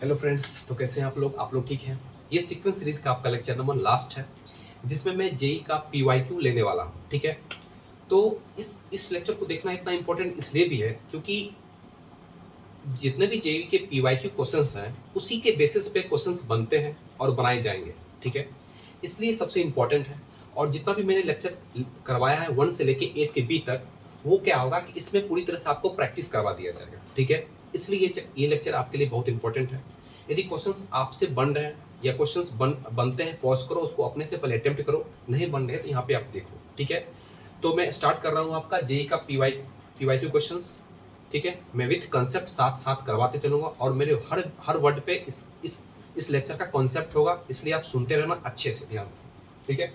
Hello friends, तो कैसे हैं आप लोग ठीक हैं। ये सीक्वेंस सीरीज का आपका लेक्चर नंबर लास्ट है जिसमें मैं जेई का पीवाईक्यू लेने वाला हूं। ठीक है, तो इस लेक्चर को देखना इतना इंपॉर्टेंट इसलिए भी है क्योंकि जितने भी जेई के पीवाईक्यू क्वेश्चंस हैं उसी के बेसिस पे क्वेश्चंस बनते हैं और बनाए जाएंगे। ठीक है, इसलिए सबसे इंपॉर्टेंट है। और जितना भी मैंने लेक्चर करवाया है 1 से लेके 8 के बी तक, वो क्या होगा कि इसमें पूरी तरह से आपको प्रैक्टिस करवा दिया जाएगा। ठीक है, इसलिए ये लेक्चर आपके लिए बहुत इंपॉर्टेंट है। यदि क्वेश्चंस आपसे बन रहे हैं या क्वेश्चंस बनते हैं, पॉज करो, उसको अपने से पहले अटेम्प्ट करो। नहीं बन रहे तो यहाँ पे आप देखो। ठीक है, तो मैं स्टार्ट कर रहा हूँ आपका जेई का पीवाईक्यू क्वेश्चंस। ठीक है, मैं विथ कंसेप्ट साथ साथ करवाते चलूंगा और मेरे हर हर वर्ड पे इस लेक्चर का कॉन्सेप्ट होगा, इसलिए आप सुनते रहना अच्छे से ध्यान से। ठीक है,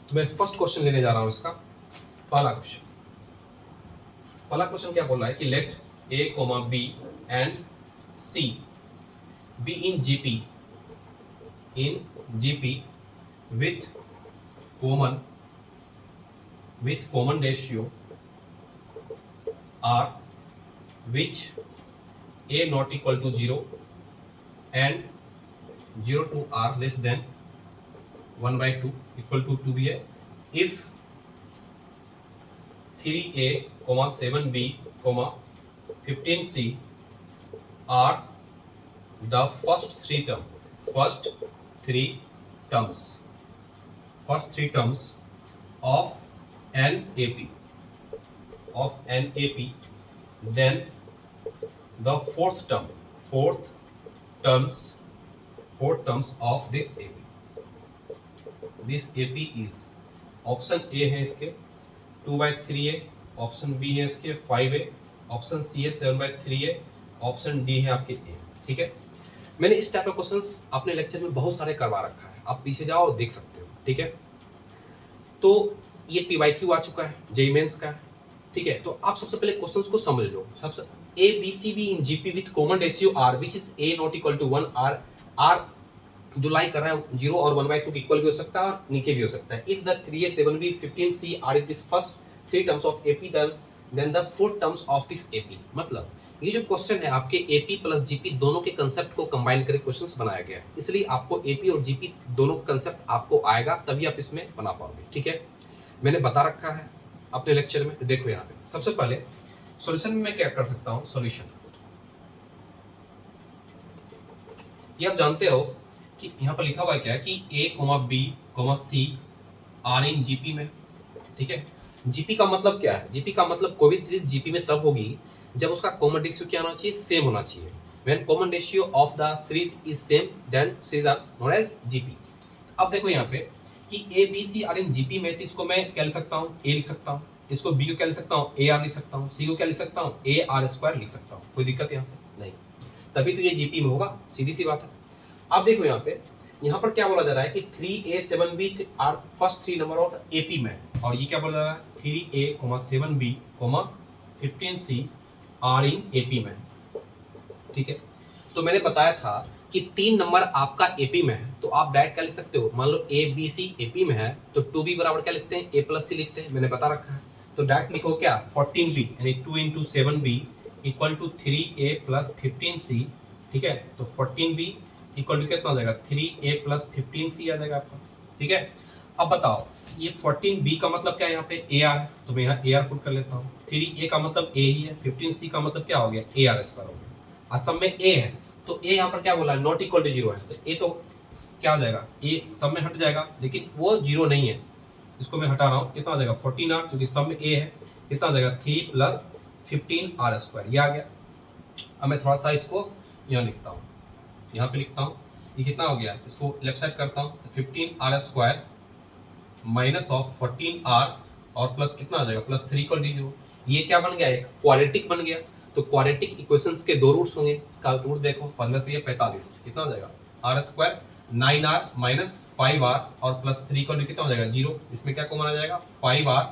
तो मैं फर्स्ट क्वेश्चन लेने जा रहा हूं इसका। पहला क्वेश्चन क्या बोल रहा है कि let A comma B and C be in GP with common ratio r which a not equal to 0 and 0 to r less than 1/2 equal to 2 है if 3a, 7b, 15c are the first three terms of an AP, then the fourth terms of this AP is option A है इसके 2/3a, option B है इसके 5a, option C है 7/3a, option D है आपके ए। ठीक है, मैंने इस टाइप का क्वेश्चंस अपने लेक्चर में बहुत सारे करवा रखा है, आप पीछे जाओ और देख सकते हो। ठीक है, तो ये पीवाईक्यू आ चुका है, जेईई मेंस का है। ठीक है, तो आप सबसे पहले क्वेश्चंस को समझ लो। सबसे A B C be in GP with common ratio R which is a not equal to 1, R जो लाई कर रहा है 0 और 1/2 के इक्वल भी हो सकता है और नीचे भी हो सकता है। If the 3a 7b 15c are in this first 3 terms of AP then the 4 terms of this AP. मतलब ये जो क्वेश्चन है आपके एपी प्लस जीपी दोनों के कंसेप्ट को कंबाइन करके क्वेश्चंस बनाया गया है, इसलिए आपको एपी और जीपी दोनों कंसेप्ट आपको आएगा, तभी आप इसमें बना पाओगे। ठीक है, मैंने बता रखा है अपने लेक्चर में। देखो यहाँ पे सबसे पहले सॉल्यूशन में मैं क्या कर सकता हूँ। सॉल्यूशन ये आप जानते हो कि यहाँ पर लिखा हुआ है क्या है कि A comma B comma C are in GP में। ठीक है, जीपी का मतलब क्या है? जीपी का मतलब कोई भी सीरीज जीपी में तब होगी जब उसका कॉमन रेशियो क्या होना चाहिए? सेम होना चाहिए। When common ratio of the series is same then series are known as GP. अब देखो यहाँ पे कि A B C are in GP में, तो इसको मैं क्या लिख सकता हूँ? ए लिख सकता हूँ, इसको बी को क्या लिख सकता हूँ? ए आर लिख सकता हूँ, सी को क्या लिख सकता हूँ? ए आर स्क्वायर लिख सकता हूँ। कोई दिक्कत यहाँ से नहीं, तभी तो ये जीपी में होगा, सीधी सी बात है। अब देखो यहाँ पर क्या बोला जा रहा है कि 3a 7b are first 3 number of AP में, और ये क्या बोला जा रहा है 3a 7b 15c are in AP में। ठीक है, तो मैंने बताया था कि 3 नंबर आपका एपी में है, तो आप डायरेक्ट क्या लिख सकते हो? मान लो ए बी सी एपी में है तो 2b बराबर क्या लिखते हैं? a प्लस सी लिखते हैं, मैंने बता रखा है। तो डायरेक्ट लिखो क्या? 14b यानी 2 into 7b equal to 3a plus 15c। ठीक है, तो 14b इक्वल टू कितना हो जाएगा? 3a प्लस 15c आ जाएगा आपका। ठीक है, अब बताओ ये 14b का मतलब क्या है? यहाँ पे ar है, तो मैं यहाँ ar पुट कर लेता हूँ। 3a का मतलब a ही है, 15c का मतलब क्या हो गया? ar स्क्वायर हो गया। सब में a है तो a यहाँ पर क्या बोला? नॉट इक्वल टू 0 है, तो a तो क्या हो जाएगा? a सब में हट जाएगा, लेकिन वो 0 नहीं है, इसको मैं हटा रहा हूँ। कितना हो जाएगा? 14r, क्योंकि सब में a है। कितना हो जाएगा? 3 प्लस 15r स्क्वायर, ये आ गया। अब मैं थोड़ा सा इसको यहाँ लिखता हूँ, यहाँ पे लिखता हूँ, ये कितना हो गया? इसको लेफ्ट साइड करता हूँ, तो 15r square minus of 14r और प्लस कितना आ जाएगा? Plus 3 equal to 0। ये क्या बन गया? एक क्वाड्रेटिक बन गया। तो क्वाड्रेटिक इक्वेशंस के दो रूट्स होंगे, इसका रूट देखो 15 3 45, कितना हो जाएगा? r square 9r minus 5r और प्लस 3 इक्वल टू कितना हो जाएगा? 0। इसमें क्या कॉमन आ जाएगा? 5r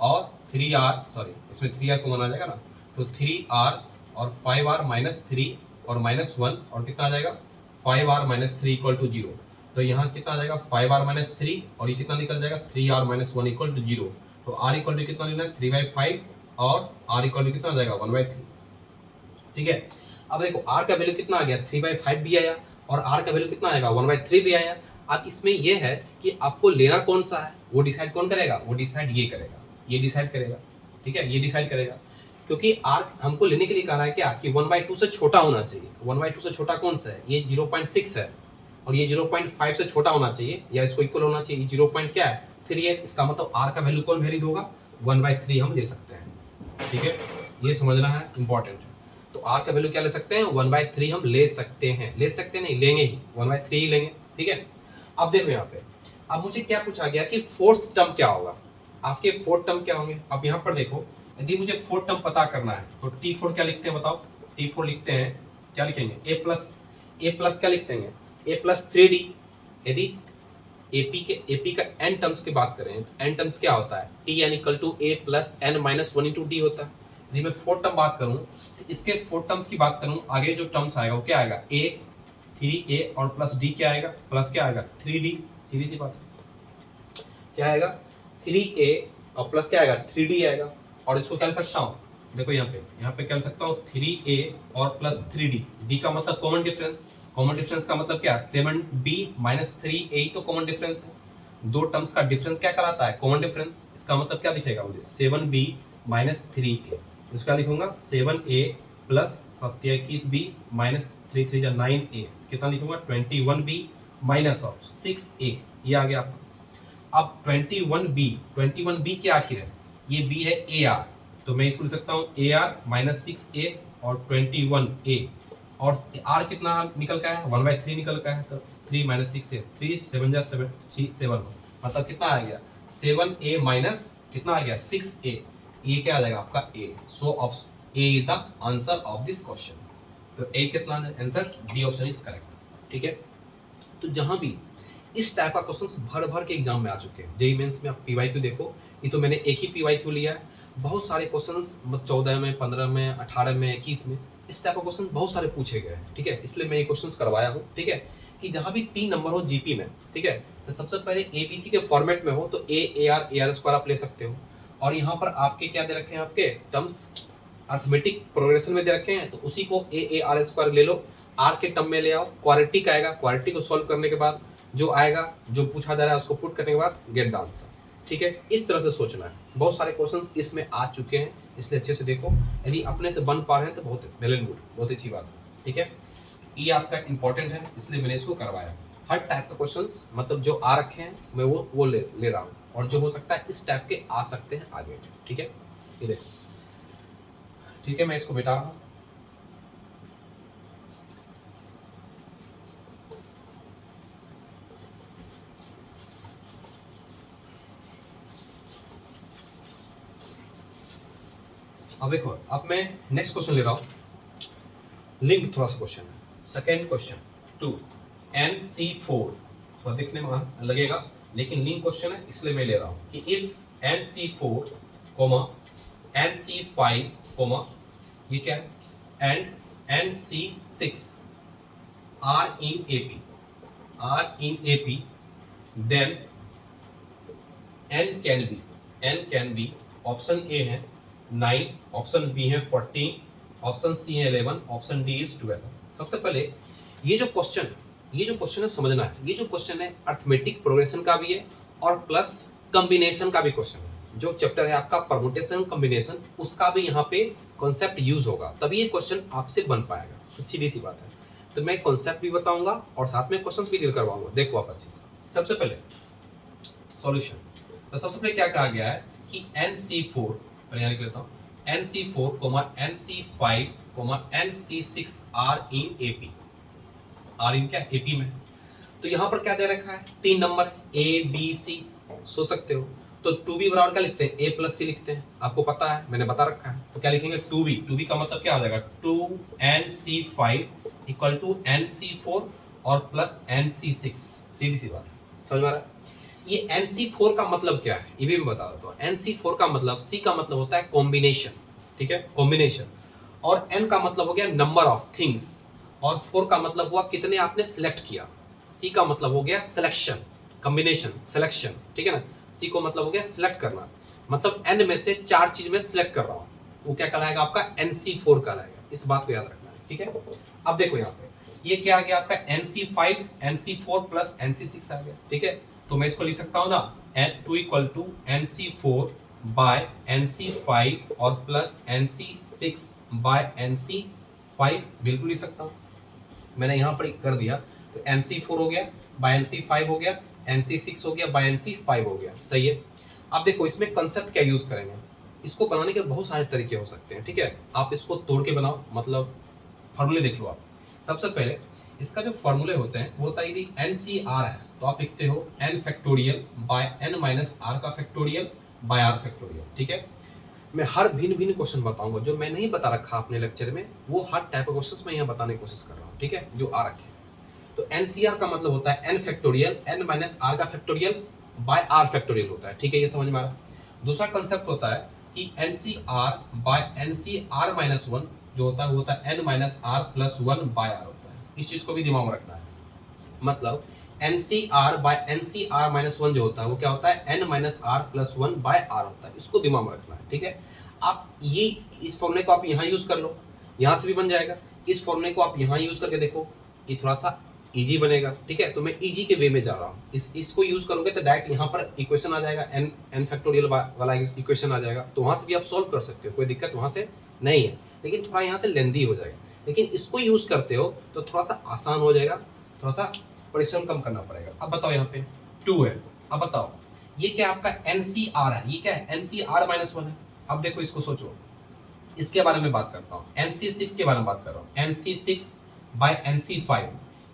और 3r, सॉरी इसमें 3r कॉमन आ जाएगा ना, तो 3r और 5r माइनस 3 और माइनस 1 और कितना आ जाएगा? 5r minus 3 equal to 0। तो यहाँ कितना आ जाएगा? 5r माइनस 3 और ये कितना निकल जाएगा? 3r minus 1 equal to 0। तो r इक्वल टू कितना लेना है? 3/5 और r इक्वल टू कितना आ जाएगा? 1/3। ठीक है, अब देखो r का वैल्यू कितना आ गया 3/5 भी आया और r का वैल्यू कितना आएगा 1/3 भी आया। अब इसमें ये है कि आपको लेना कौन सा है, वो डिसाइड कौन करेगा, वो डिसाइड ये करेगा, ये डिसाइड करेगा, ठीक है, ये डिसाइड करेगा। क्योंकि r हमको लेने के लिए कहा है क्या कि 1/2 से छोटा होना चाहिए। 1/2 से छोटा कौन सा है, ये 0.6 है और ये 0.5 से छोटा होना चाहिए या इसको इक्वल होना चाहिए। 0. क्या है 3 है, इसका मतलब r का वैल्यू कौन वेरीड होगा 1/3 हम ले सकते हैं, ठीक है, ये समझना है, इंपॉर्टेंट है। तो r का वैल्यू क्या ले सकते हैं 1/3 हम ले सकते हैं, ले सकते नहीं लेंगे ही 1/3 ही लेंगे, ठीक है। अब देखो यहाँ पे, अब मुझे क्या पूछा गया कि फोर्थ टर्म क्या होगा, आपके फोर्थ टर्म क्या होंगे। अब यहाँ पर देखो यदि मुझे फोर्थ टर्म पता करना है तो T4 क्या लिखते हैं बताओ, T4 लिखते हैं क्या लिखेंगे a प्लस क्या लिखते हैं a+3d। यदि AP का n टर्म्स की बात करें तो n टर्म्स क्या होता है Tn = a + n - 1 × d होता है। यदि मैं फोर्थ टर्म बात करूं तो इसके फोर्थ टर्म्स की बात करूं, आगे जो टर्म्स आएगा वो क्या आएगा a 3a और प्लस d क्या आएगा, प्लस क्या आएगा 3d, सीधी सी बात है, क्या आएगा 3a और प्लस क्या आएगा 3d आएगा। और इसको क्या लिख सकता हूँ, देखो यहाँ पे क्या लिख सकता हूँ 3a और प्लस 3d, d का मतलब कॉमन डिफरेंस, कॉमन डिफरेंस का मतलब क्या 7b - 3a तो कॉमन डिफरेंस है। दो टर्म्स का डिफरेंस क्या कराता है कॉमन डिफरेंस, इसका मतलब क्या दिखेगा मुझे 7b - 3a, इसका लिखूंगा 7a प्लस 21b - 3 3 9a, कितना लिखूंगा 21b - 6a, ये आ गया आपका। अब 21b क्या आखिर है, ये b है AR, तो मैं इसको लिख सकता हूँ AR - 6a और 21a, और r कितना निकल का है 1/3 निकल का है, तो 3 - 6a 3 7 जा 7 7, मतलब कितना आ गया 7a माइनस कितना आ गया 6a, ये क्या आ जाएगा आपका a। So option a is the answer of this question. तो a कितना answer, D option is correct, ठीक है। तो जहां भी इस टाइप का क्वेश्चंस भर भर के एग्जाम में आ चुके हैं, जेईई मेंस में आप पीवाईक्यू देखो, ये तो मैंने एक ही पीवाईक्यू लिया है, बहुत सारे क्वेश्चंस 14 में 15 में 18 में 21 में इस टाइप का क्वेश्चन बहुत सारे पूछे गए हैं, ठीक है, इसलिए मैं ये क्वेश्चंस करवाया हूँ, ठीक है, कि जहां भी 3 नंबर हो जीपी में, ठीक है, तो सबसे पहले एबीसी के फॉर्मेट में हो तो AR आप ले सकते हो, और यहाँ पर आपके क्या दे रखे हैं, आपके टर्म्स अर्थमेटिक प्रोग्रेशन में दे रखे हैं, तो उसी को AR² ले लो, आर के टर्म में ले आओ, क्वाड्रेटिक आएगा, क्वाड्रेटिक को सॉल्व करने के बाद जो आएगा, जो पूछा जा रहा है उसको पुट करने के बाद गेट द आंसर, ठीक है, इस तरह से सोचना है। बहुत सारे क्वेश्चंस इसमें आ चुके हैं, इसलिए अच्छे से देखो, यदि अपने से बन पा रहे हैं तो बहुत वेल एंड गुड, बहुत अच्छी बात है, ठीक है। ये आपका इंपॉर्टेंट है, इसलिए मैंने इसको करवाया। हर टाइप का क्वेश्चंस मतलब जो आ रखे हैं मैं वो ले रहा हूँ, और जो हो सकता है इस टाइप के आ सकते हैं आगे, ठीक है, ये देखो, ठीक है, मैं इसको मिटा रहा हूँ। अब देखो, अब मैं नेक्स्ट क्वेश्चन ले रहा हूँ, लिंक थोड़ा सा क्वेश्चन है, सेकेंड क्वेश्चन 2 NC4, थोड़ा देखने में लगेगा लेकिन लिंक क्वेश्चन है इसलिए मैं ले रहा हूँ कि इफ NC4, NC5, ये क्या है, and NC6 are in AP, then n can be option A है 9, ऑप्शन बी है 14, ऑप्शन सी है 11, ऑप्शन डी इज 12। सबसे पहले ये जो क्वेश्चन है समझना है, ये जो क्वेश्चन है अर्थमेटिक प्रोग्रेशन का भी है और प्लस कॉम्बिनेशन का भी क्वेश्चन है। जो चैप्टर है आपका परमुटेशन कॉम्बिनेशन, उसका भी यहाँ पे कॉन्सेप्ट यूज होगा, तभी ये क्वेश्चन आपसे बन पाएगा, सीधी सी बात है। तो मैं कॉन्सेप्ट भी बताऊंगा और साथ में क्वेश्चंस भी डील करवाऊंगा, देखो आप अच्छे से। सबसे पहले सॉल्यूशन, तो सबसे पहले क्या कहा गया है कि NC4, यहाँ लिख लेता हूँ, NC4, NC5, NC6 are in AP, are in क्या AP में। तो यहाँ पर क्या दे रखा है 3 नंबर ABC, सोच सकते हो, तो 2B बराबर क्या लिखते हैं A+C लिखते हैं, आपको पता है मैंने बता रखा है। तो क्या लिखेंगे 2B का मतलब क्या आ जाएगा 2NC5 = NC4 और प्लस NC6, सीधी सी बात, समझ में आ रहा है। ये NC4 का मतलब क्या है ये भी मैं बता देता हूँ। NC4 का मतलब, C का मतलब होता है कॉम्बिनेशन, ठीक है, कॉम्बिनेशन, और N का मतलब हो गया नंबर ऑफ थिंग्स, और 4 का मतलब हुआ कितने आपने सिलेक्ट किया, C का मतलब हो गया सिलेक्शन, कॉम्बिनेशन सिलेक्शन, ठीक है ना। C को मतलब हो गया सिलेक्ट करना, मतलब N में से 4 चीज में सिलेक्ट कर रहा हूँ, वो क्या कहलाएगा आपका NC4 कहलाएगा, इस बात को याद रखना है। ठीक है। अब देखो यहाँ पे ये क्या आ गया आपका NC5 NC4 प्लस NC6 आ गया, ठीक है। तो मैं इसको लिख सकता हूँ ना N2 equal to NC4 bye NC5 और प्लस NC6 बाय NC5, बिल्कुल लिख सकता हूँ। मैंने यहाँ पर कर दिया तो NC4 हो गया बाय NC5 हो गया, NC6 हो गया बाय NC5 हो गया, सही है। अब देखो इसमें कंसेप्ट क्या यूज करेंगे, इसको बनाने के बहुत सारे तरीके हो सकते हैं, ठीक है। आप इसको तोड़ के बनाओ, मतलब फॉर्मूले देख लो आप। सबसे पहले इसका जो फॉर्मूले होते हैं वो होता है यदि NCR है तो आप लिखते हो n factorial by n minus r का फैक्टोरियल बाय r फैक्टोरियल, ठीक है। मैं हर भिन्न भिन्न क्वेश्चन बताऊंगा, जो मैं नहीं बता रखा अपने लेक्चर में वो हर टाइप ऑफ क्वेश्चन मैं यहाँ बताने की कोशिश कर रहा हूँ, ठीक है, जो आ रखे। तो NCR का मतलब होता है n factorial n minus r का फैक्टोरियल बाय r फैक्टोरियल होता है, ठीक है, ये समझ में आ रहा है। दूसरा कंसेप्ट होता है कि NCR बाय NCR माइनस 1 जो होता है वो होता है n minus r plus 1 by r होता है। इस चीज को भी दिमाग में रखना है, मतलब NCR बाय NCR माइनस 1 जो होता है वो क्या होता है n minus r plus 1 by r होता है, इसको दिमाग में रखना है, ठीक है। आप ये इस फॉर्मूले को आप यहाँ यूज कर लो, यहाँ से भी बन जाएगा। इस फॉर्मूले को आप यहाँ यूज करके देखो, ये थोड़ा सा इजी बनेगा, ठीक है। तो मैं इजी के वे में जा रहा हूँ, इसको यूज करोगे तो डायरेक्ट यहाँ पर इक्वेशन आ जाएगा, n फैक्टोरियल वाला इक्वेशन आ जाएगा, तो वहां से भी आप सॉल्व कर सकते हो, कोई दिक्कत वहां से नहीं है। लेकिन थोड़ा यहाँ से लेंदी हो जाएगा, लेकिन इसको यूज करते हो तो थोड़ा सा आसान हो जाएगा, थोड़ा सा परिश्रम कम करना पड़ेगा। अब बताओ यहाँ पे 2 है, अब बताओ ये क्या आपका NCR है, ये क्या है NCR माइनस 1 है। अब देखो इसको सोचो, इसके बारे में बात करता हूँ, NC6 के बारे में बात कर रहा हूँ, NC6 बाय NC5।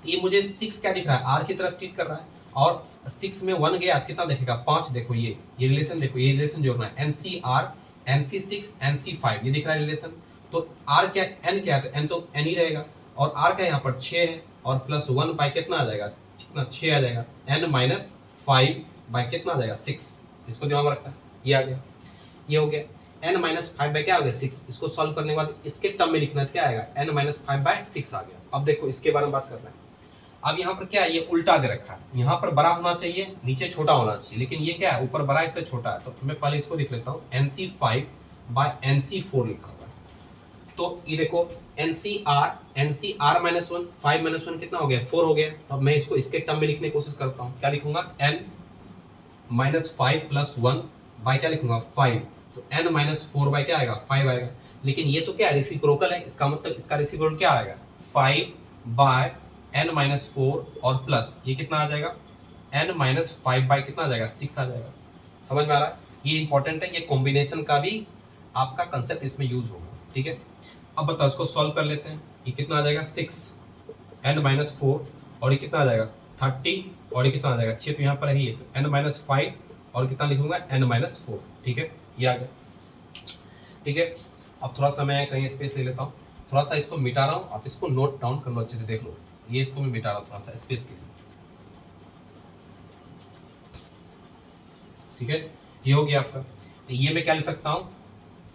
तो ये मुझे 6 क्या दिख रहा है, R की तरफ ट्रीट कर रहा है, और 6 में 1 गया कितना देखेगा 5। देखो ये रिलेशन देखो, ये रिलेशन जोड़ना है NCR NC6 NC5, ये दिख रहा है रिलेशन। तो R क्या N क्या है, तो N तो N ही रहेगा, और R का यहाँ पर 6 है, और प्लस 1 बाय कितना आ जाएगा, कितना 6 आ जाएगा, N माइनस 5 बाय कितना आ जाएगा 6। इसको दिमाग में रखना है, ये आ गया, ये हो गया। n माइनस 5 बाय क्या हो गया 6, इसको सॉल्व करने के बाद इसके टर्म में लिखना है, क्या आएगा n माइनस 5 बाय 6 आ गया। अब देखो इसके बारे में बात करना है। अब यहाँ पर क्या है, ये उल्टा दे रखा है, यहाँ पर बड़ा होना चाहिए नीचे छोटा होना चाहिए, लेकिन ये क्या है ऊपर बड़ा इस पे छोटा है। तो मैं पहले इसको लिख लेता हूँ NC5 बाय NC4 लिखा हुआ है। तो ये देखो NCR माइनस 1 5 माइनस 1 कितना हो गया 4 हो गया। तो अब मैं इसको इसके टर्म में लिखने की कोशिश करता हूँ, क्या लिखूंगा n माइनस 5 प्लस 1 बाय क्या लिखूंगा 5। तो n माइनस 4 बाय क्या आएगा 5 आएगा। लेकिन ये तो क्या है रेसिप्रोकल है, इसका मतलब इसका रेसिप्रोकल क्या आएगा 5 बाय n माइनस 4 और प्लस ये कितना आ जाएगा n माइनस 5 बाय कितना आ जाएगा 6 आ जाएगा। समझ में आ रहा है, ये इंपॉर्टेंट है, ये कॉम्बिनेशन का भी आपका कंसेप्ट इसमें यूज होगा, ठीक है। अब बताओ इसको सॉल्व कर लेते हैं, ये कितना आ जाएगा 6 n माइनस 4 और ये कितना आ जाएगा 30 और ये कितना आ जाएगा 6, तो यहाँ पर ही है तो n माइनस 5 और कितना लिखूंगा n माइनस 4, ठीक है, ये आ गया, ठीक है। अब थोड़ा सा मैं कहीं स्पेस ले लेता हूँ, थोड़ा सा इसको मिटा रहा हूँ, आप इसको नोट डाउन कर लो अच्छे से, देख लो ये इसको मैं मिटा रहा हूँ थोड़ा सा स्पेस के लिए, ठीक है, ये हो गया आपका। तो ये मैं क्या लिख सकता हूँ,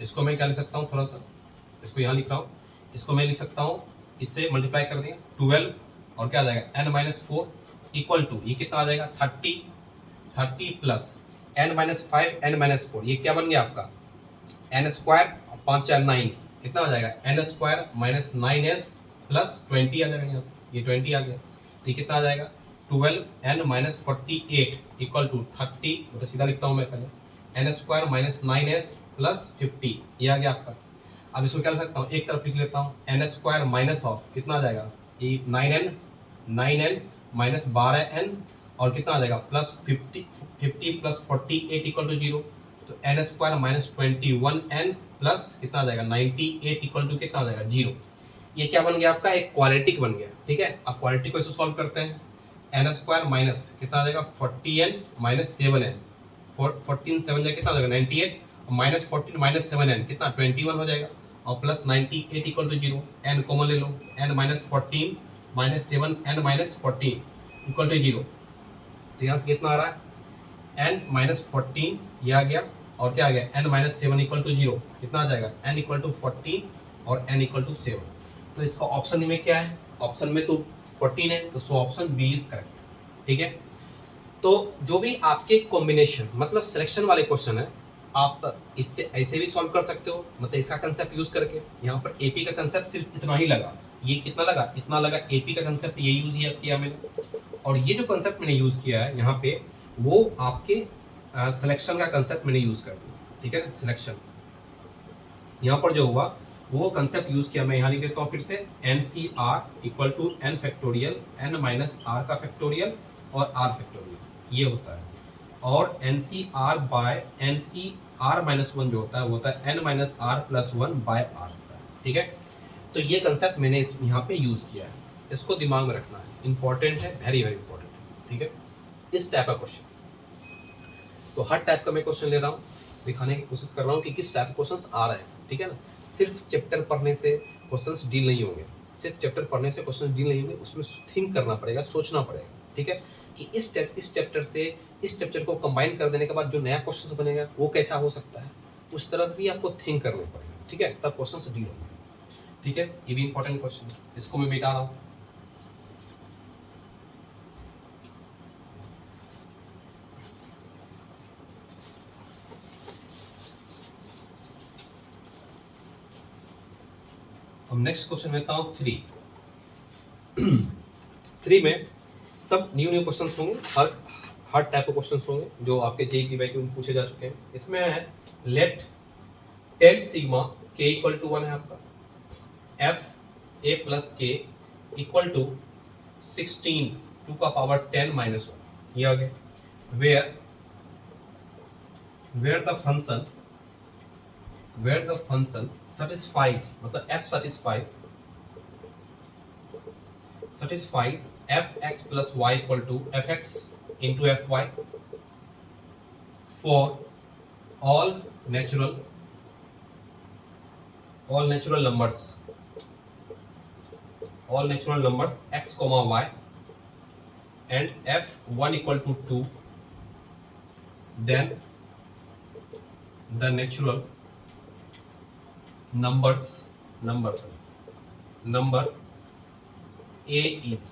इसको मैं क्या लिख सकता हूँ, थोड़ा सा इसको यहाँ लिख रहा हूँ, इसको मैं लिख सकता हूँ इससे मल्टीप्लाई कर देंगे 12 और क्या आ जाएगा n माइनस 4 इक्वल टू ये कितना आ जाएगा 30 plus n minus 5 n minus 4, ये क्या बन गया आपका n स्क्वायर 5 4 9 कितना आ जाएगा n square minus 9s plus 20 आ जाएगा, यहाँ से ये 20 आ गया। तो ये कितना आ जाएगा 12 n माइनस 48 इक्वल टू 30, तो सीधा लिखता हूँ मैं पहले n square minus 9s plus 50, ये आ गया आपका। अब इसको क्या लिख सकता हूँ, एक तरफ लिख लेता हूँ n स्क्वायर माइनस ऑफ कितना आ जाएगा ये 9n माइनस 12n और कितना आ जाएगा प्लस 50 प्लस 48 इक्वल टू 0। तो n square minus 21n plus कितना आ जाएगा 98 इक्वल टू कितना आ जाएगा 0। ये क्या बन गया आपका एक क्वाड्रेटिक बन गया, ठीक है। अब क्वाड्रेटिक को इसको सॉल्व करते हैं, n स्क्वायर माइनस कितना आ जाएगा 40n माइनस 7n, 14 7 जाएगा कितना आ जाएगा 98 माइनस 14 माइनस 7n कितना 21 हो जाएगा और plus 98 equal to 0, n common ले लो n minus 14 minus 7n minus 14 equal to 0। तो यहाँ से कितना आ रहा है n माइनस 14 ये आ गया और क्या आ गया n माइनस 7 इक्वल टू 0, कितना आ जाएगा n इक्वल टू 14 और n इक्वल टू 7। तो इसका ऑप्शन में क्या है, ऑप्शन में तो 14 है, तो so option B is correct, ठीक है। तो जो भी आपके कॉम्बिनेशन मतलब सिलेक्शन वाले क्वेश्चन है आप इससे ऐसे भी सॉल्व कर सकते हो, मतलब इसका कंसेप्ट यूज करके। यहाँ पर एपी का कंसेप्ट सिर्फ इतना ही लगा, ये कितना लगा, इतना लगा। एपी का कंसेप्ट ये यूज किया मैंने, और ये जो कंसेप्ट मैंने यूज किया है यहाँ पे वो आपके सिलेक्शन का कंसेप्ट मैंने यूज कर दिया, ठीक है ना। सिलेक्शन यहाँ पर जो हुआ वो कंसेप्ट यूज किया, मैं यहाँ लिख देता हूँ फिर से, N C R equal to N factorial N minus are का फैक्टोरियल और आर फैक्टोरियल, ये होता है। और N C R by N C R minus one जो होता है वो होता है N minus R plus one by R होता है, ठीक है। तो ये कंसेप्ट मैंने इस यहाँ पे यूज किया है, इसको दिमाग में रखना है, इंपॉर्टेंट है, वेरी वेरी इंपॉर्टेंट है, ठीक है। इस टाइप का क्वेश्चन, तो हर टाइप का मैं क्वेश्चन ले रहा हूँ, दिखाने की कोशिश कर रहा हूँ कि किस टाइप के क्वेश्चंस आ रहे हैं, ठीक है ना। सिर्फ चैप्टर पढ़ने से क्वेश्चंस डील नहीं होंगे, सिर्फ चैप्टर पढ़ने से क्वेश्चंस डील नहीं होंगे, उसमें थिंक करना पड़ेगा, सोचना पड़ेगा, ठीक है, कि इस चैप्टर से इस चैप्टर को कंबाइन कर देने के बाद जो नया क्वेश्चन बनेगा वो कैसा हो सकता है, उस तरह से भी आपको थिंक करना पड़ेगा, ठीक है, तब क्वेश्चन डील होंगे, ठीक है। ये भी इंपॉर्टेंट क्वेश्चन है, इसको मैं मिटा रहा हूँ। अब नेक्स्ट क्वेश्चन लेता हूँ 3 में सब न्यू क्वेश्चंस होंगे, हर टाइप के क्वेश्चंस होंगे जो आपके जेईई की में पूछे जा चुके हैं। इसमें है लेट 10 सिग्मा के इक्वल टू 1 है आपका, एफ ए प्लस के इक्वल टू 16 टू का पावर 10 माइनस 1, ये आ गया। वेयर द फंक्शन satisfies, मतलब f satisfies fx plus y equal to fx into fy for all natural numbers x comma y and f1 equal to 2, then the natural number a is,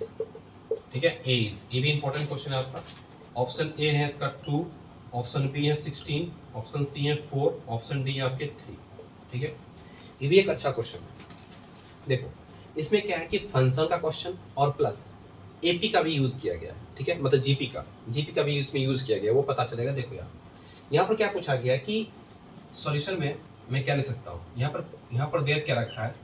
ठीक है, a is, ये भी important question है आपका। Option A है इसका 2, option B है 16, option C है 4, ऑप्शन डी है आपके 3, ठीक है। ये भी एक अच्छा क्वेश्चन है। देखो इसमें क्या है कि फंक्शन का क्वेश्चन और प्लस एपी का भी यूज किया गया है, ठीक है, मतलब जीपी का भी इसमें यूज किया गया, वो पता चलेगा। देखो यार यहाँ पर क्या पूछा गया है कि सॉल्यूशन में मैं क्या ले सकता हूँ, यहाँ पर देर क्या रखा है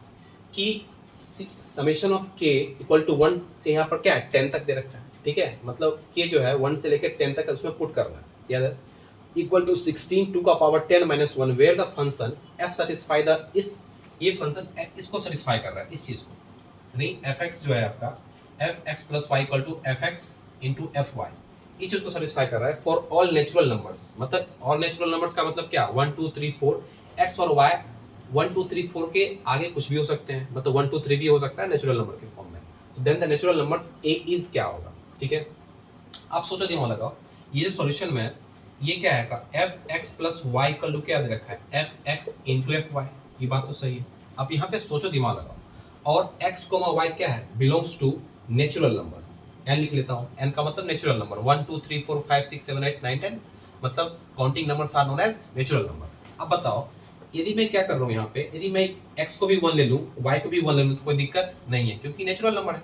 कि समेशन ऑफ के इक्वल टू 1 से यहाँ पर क्या है 10 तक दे रखा है, ठीक है, मतलब के जो है 1 से लेकर 10 तक उसमें पुट करना है, याद है, इक्वल टू 16 टू का power 10 minus 1 where the function F satisfy the, ये फंक्शन इसको सेटिस्फाई कर रहा है, इस चीज को, नहीं fx जो है आपका fx plus y equal to fx into fy, इस चीज को सेटिस्फाई कर रहा है फॉर ऑल नेचुरल नंबर्स। मतलब ऑल नेचुरल नंबर्स का मतलब क्या, 1 2 3 4, x और y 1 2 3 4 के आगे कुछ भी हो सकते हैं, मतलब 1 2 3 भी हो सकता है नेचुरल नंबर के फॉर्म में। तो then the natural numbers a is क्या होगा, ठीक है। आप सोचो दिमाग लगाओ, ये जो सॉल्यूशन में ये क्या है का fx plus y equal to क्या दे रखा है fx इंटू fy, ये बात तो सही है। आप यहाँ पे सोचो दिमाग लगाओ, और x y क्या है, belongs to natural number, n लिख लेता हूँ, n का मतलब नेचुरल नंबर, 1 2 3 4 5 6 7 8 9 10, मतलब counting numbers are known as natural number. अब बताओ यदि मैं क्या कर रहा हूँ यहाँ पे, यदि मैं x को भी 1 ले लूँ y को भी 1 ले लूँ तो कोई दिक्कत नहीं है, क्योंकि नेचुरल नंबर है।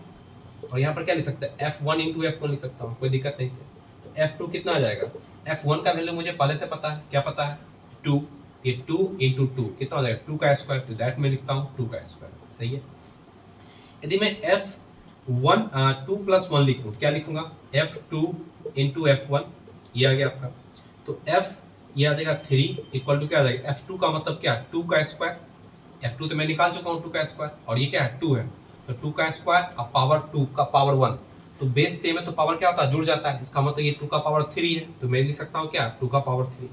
और यहाँ पर क्या लिख सकता है, f1 इंटू f1 लिख सकता हूँ, कोई दिक्कत नहीं से। तो f2 कितना आ जाएगा, f1 का वैल्यू मुझे पहले से पता है, क्या पता है 2, ये 2 इंटू 2 कितना हो जाएगा 2 का स्क्वायर, तो दैट में लिखता हूँ 2 का स्क्वायर, सही है। यदि मैं f1 2 प्लस 1 लिखूँ क्या लिखूंगा, f2 इंटू f1, ये आ गया आपका। तो f ये आ जाएगा 3 इक्वल टू क्या आ जाएगा, f2 का मतलब क्या 2 का स्क्वायर, f2 तो मैं निकाल चुका हूँ 2 का स्क्वायर, और ये क्या है 2 है, तो 2 का स्क्वायर अब पावर 2 का पावर 1, तो बेस सेम है तो पावर क्या होता है जुड़ जाता है, इसका मतलब ये 2 का पावर 3 है, तो मैं लिख सकता हूँ क्या 2 का पावर 3।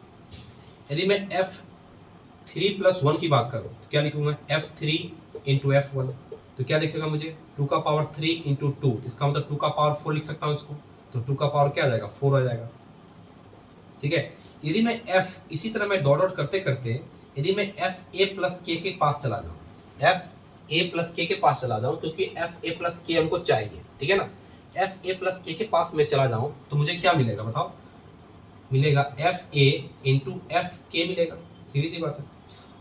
यदि मैं f3 प्लस 1 की बात करूँ तो क्या लिखूंगा f3 इंटू f1, तो क्या दिखेगा मुझे 2 का पावर 3 इंटू 2, इसका मतलब 2 का पावर 4 लिख सकता हूँ इसको, तो 2 का पावर क्या आ जाएगा 4 आ जाएगा, ठीक है। यदि मैं f इसी तरह मैं डॉट डॉट करते करते यदि मैं f a प्लस k के पास चला जाऊँ, f a प्लस k के पास चला जाऊँ, क्योंकि f a प्लस k हमको चाहिए, ठीक है ना, f a प्लस k के पास में चला जाऊँ तो मुझे क्या मिलेगा बताओ, मिलेगा f a into f k मिलेगा, सीधी सी बात है।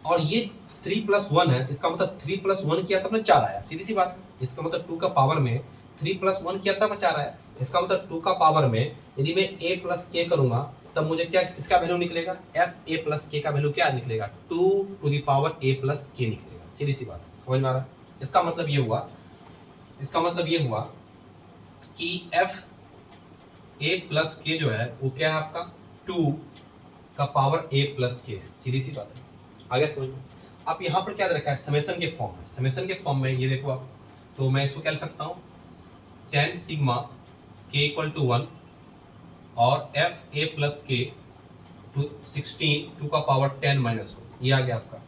और ये 3 प्लस 1 है, इसका मतलब 3 प्लस 1 किया तब ना 4 आया, सीधी सी बात है। इसका मतलब 2 का पावर में 3 प्लस 1 किया तब बचा रहा है। इसका मतलब 2 का पावर में यदि मैं a प्लस के करूंगा तब मुझे क्या इसका वैल्यू निकलेगा, एफ ए प्लस के का वैल्यू क्या निकलेगा, 2 to the power a plus K निकलेगा। सीधी सी बात, समझ में आ रहा है। इसका मतलब ये हुआ कि एफ ए प्लस के जो है वो क्या है आपका 2 का पावर a प्लस के है। सीधी सी बात है, आगे समझ में। अब यहाँ पर क्या रखा है, समेशन के फॉर्म में। समेशन के फॉर्म में ये देखो आप, तो मैं इसको क्या लिख सकता हूँ, tan sigma k equal to 1 और F A plus K to 16 2 का पावर 10 माइनस 1, ये आ गया आपका।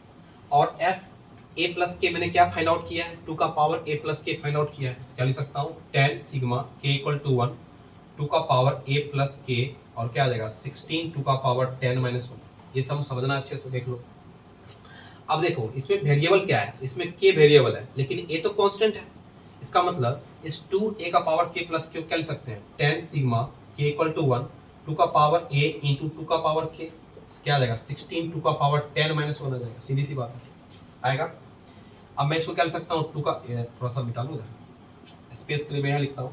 और एफ ए प्लस के मैंने क्या फाइंड आउट किया है, 2 का power a plus K find out किया है। क्या लिख सकता हूँ, tan sigma k equal to 1 2 का पावर a प्लस के और क्या आ जाएगा 16 2 का पावर 10 माइनस 1। ये सब समझना अच्छे से देख लो। अब देखो इसमें वेरिएबल क्या है, इसमें k वेरिएबल है लेकिन a तो कांस्टेंट है। इसका मतलब इस 2a का पावर k प्लस q क्या लिख सकते हैं, tan sigma k equal to 1 2 का पावर a इंटू 2 का पावर k, क्या आ जाएगा 16 2 का पावर 10 माइनस 1 आ जाएगा। सीधी सी बात है, आएगा। अब मैं इसको क्या लिख सकता हूँ, 2 का थोड़ा सा मिटा लूँ इधर, स्पेस के लिए मैं यहाँ लिखता हूँ,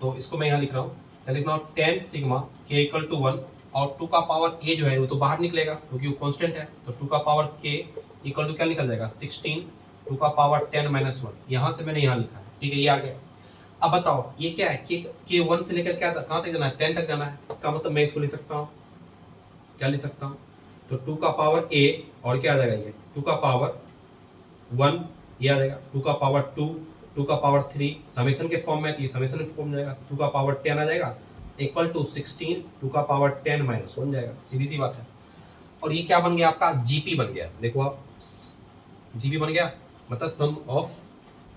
तो इसको मैं यहाँ लिख रहा हूँ, क्या लिख रहा हूँ, tan sigma k equal to 1 और 2 का पावर a जो है वो तो बाहर निकलेगा क्योंकि वो कांस्टेंट है, तो 2 का पावर k इक्वल टू क्या निकल जाएगा 16 2 का पावर 10 माइनस 1। यहाँ से मैंने यहाँ लिखा है, ठीक है, ये आ गया। अब बताओ ये क्या है, के 1 से लेकर क्या कहाँ तक जाना है, 10 तक जाना है। इसका मतलब मैं इसको लिख सकता हूँ, क्या लिख सकता हूँ, तो 2 का पावर a और क्या आ जाएगा ये 2 का पावर 1, ये आ जाएगा 2 का पावर 2 2 का पावर 3, समेशन के फॉर्म में है तो ये समेशन के फॉर्म में जाएगा, 2 का पावर 10 आ जाएगा इक्वल टू 16 2 का पावर 10 माइनस 1 जाएगा। सीधी सी बात है। और ये क्या बन गया आपका, जीपी बन गया। देखो आप, जीपी बन गया मतलब सम ऑफ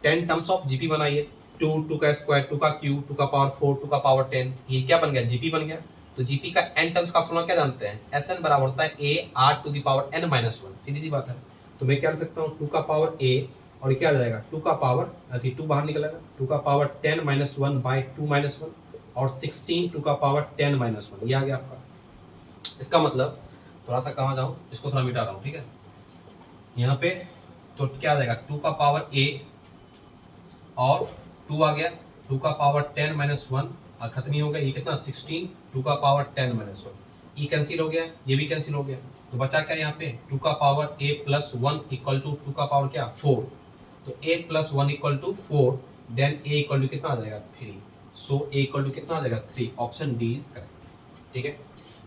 10 टर्म्स ऑफ जीपी बनाइए, 2 का स्क्वायर 2 का क्यूब 2 का पावर 4 2 का पावर 10, ये क्या बन गया, जीपी बन गया। तो जीपी का एन टर्म्स का फॉर्मूला क्या जानते हैं, एस एन बराबर होता है A are to the power N minus 1। सीधी सी बात है। तो मैं क्या लिख सकता हूँ, 2 का पावर ए और क्या आ जाएगा 2 का पावर 2 बाहर निकलेगा 2 का पावर 10 माइनस 1 बाई 2 माइनस 1 और 16 2 का पावर 10 माइनस 1, ये आ गया आपका। इसका मतलब थोड़ा सा कहाँ जाऊँ, इसको थोड़ा मिटा रहा हूँ, ठीक है, यहाँ पे तो क्या आ जाएगा 2 का पावर a और 2 आ गया 2 का पावर 10 माइनस 1 और खत्म ही हो गया, ये कितना 16 2 का पावर 10 माइनस 1, ये कैंसिल हो गया, ये भी कैंसिल हो गया, तो बचा क्या यहाँ पे 2 का power a plus 1 equal to 2 का पावर क्या 4, तो a plus 1 equal to 4, then a equal to कितना आ जाएगा 3, सो a इक्वल टू कितना आ जाएगा 3, ऑप्शन डी इज करेक्ट। ठीक है,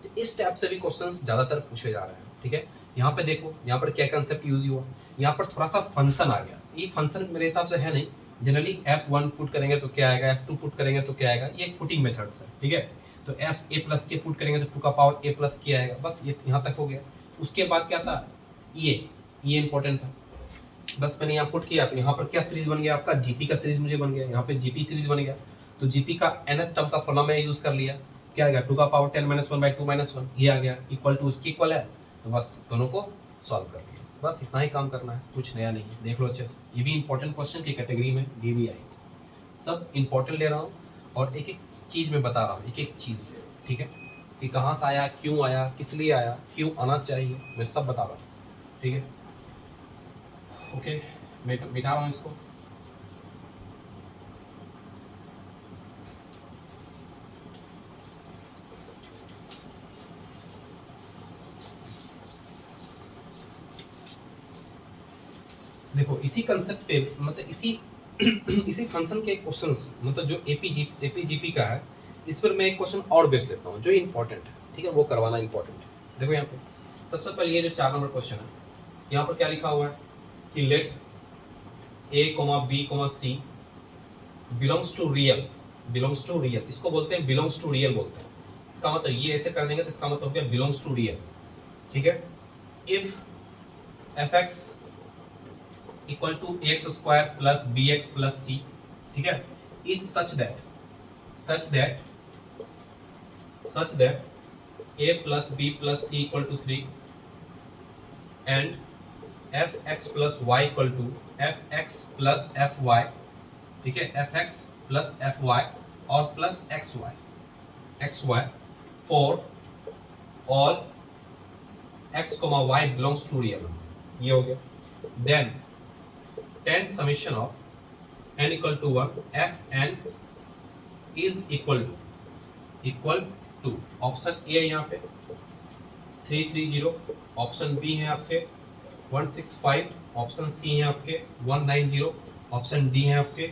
तो इस टाइप से भी क्वेश्चंस ज्यादातर पूछे जा रहे हैं। ठीक है, यहाँ पे देखो यहाँ पर क्या कंसेप्ट यूज हुआ, यहाँ पर थोड़ा सा फंक्शन आ गया। ये फंक्शन मेरे हिसाब से है नहीं, जनरली f1 पुट करेंगे तो क्या आएगा, f2 पुट करेंगे तो क्या आएगा, ये एक पुटिंग मेथड्स है। ठीक है, तो f a प्लस के पुट करेंगे तो 2 का पावर a प्लस के आएगा, बस ये यहाँ तक हो गया। उसके बाद क्या था, ये इंपॉर्टेंट था, बस मैंने यहाँ पुट किया तो यहाँ पर क्या सीरीज बन गया आपका, जीपी का सीरीज मुझे बन गया, यहाँ पे जीपी सीरीज बन गया। तो जीपी का nth टर्म का फॉर्मूला मैं यूज कर लिया, क्या आएगा 2 का पावर 10 माइनस 1 बाई 2 माइनस 1, ये आ गया इक्वल टू उसकी इक्वल है, तो बस दोनों को सॉल्व कर लिया, बस इतना ही काम करना है, कुछ नया नहीं। देख लो अच्छे से, ये भी इंपॉर्टेंट क्वेश्चन की कैटेगरी में भी आई, सब इंपॉर्टेंट ले रहा हूँ और एक एक चीज़ में बता रहा हूँ, एक एक चीज़। ठीक है, कि कहाँ से आया, क्यों आया, किस लिए आया, क्यों आना चाहिए, मैं सब बता रहा हूँ। ठीक है, ओके, मैं मिटा रहा हूँ इसको। देखो इसी कंसेप्ट पे मतलब इसी फंक्शन के क्वेश्चंस मतलब जो एपीजीपी का है, इस पर मैं एक क्वेश्चन और बेस लेता हूँ जो इंपॉर्टेंट है। ठीक है, वो करवाना इंपॉर्टेंट है। देखो यहाँ पे सबसे पहले ये जो 4 नंबर क्वेश्चन है, यहाँ पर क्या लिखा हुआ है कि let a, b, c belongs to real, इसको बोलते हैं बिलोंग्स टू रियल बोलते हैं। इसका मतलब ये ऐसे कर देंगे तो इसका मतलब हो गया बिलोंग्स टू रियल। ठीक है, if fx equal to x square plus B x plus c, ठीक है, is such that a plus B plus C equal to 3 and f x plus Y equal to F x plus f Y. ठीक है, f x plus f y और plus x Y for all x comma y belongs to real, ये हो गया। Then ten summation of n equal to 1, F N is equal to option A है यहाँ पे 330, option B है आपके 165, option C है आपके 190, ऑप्शन डी है आपके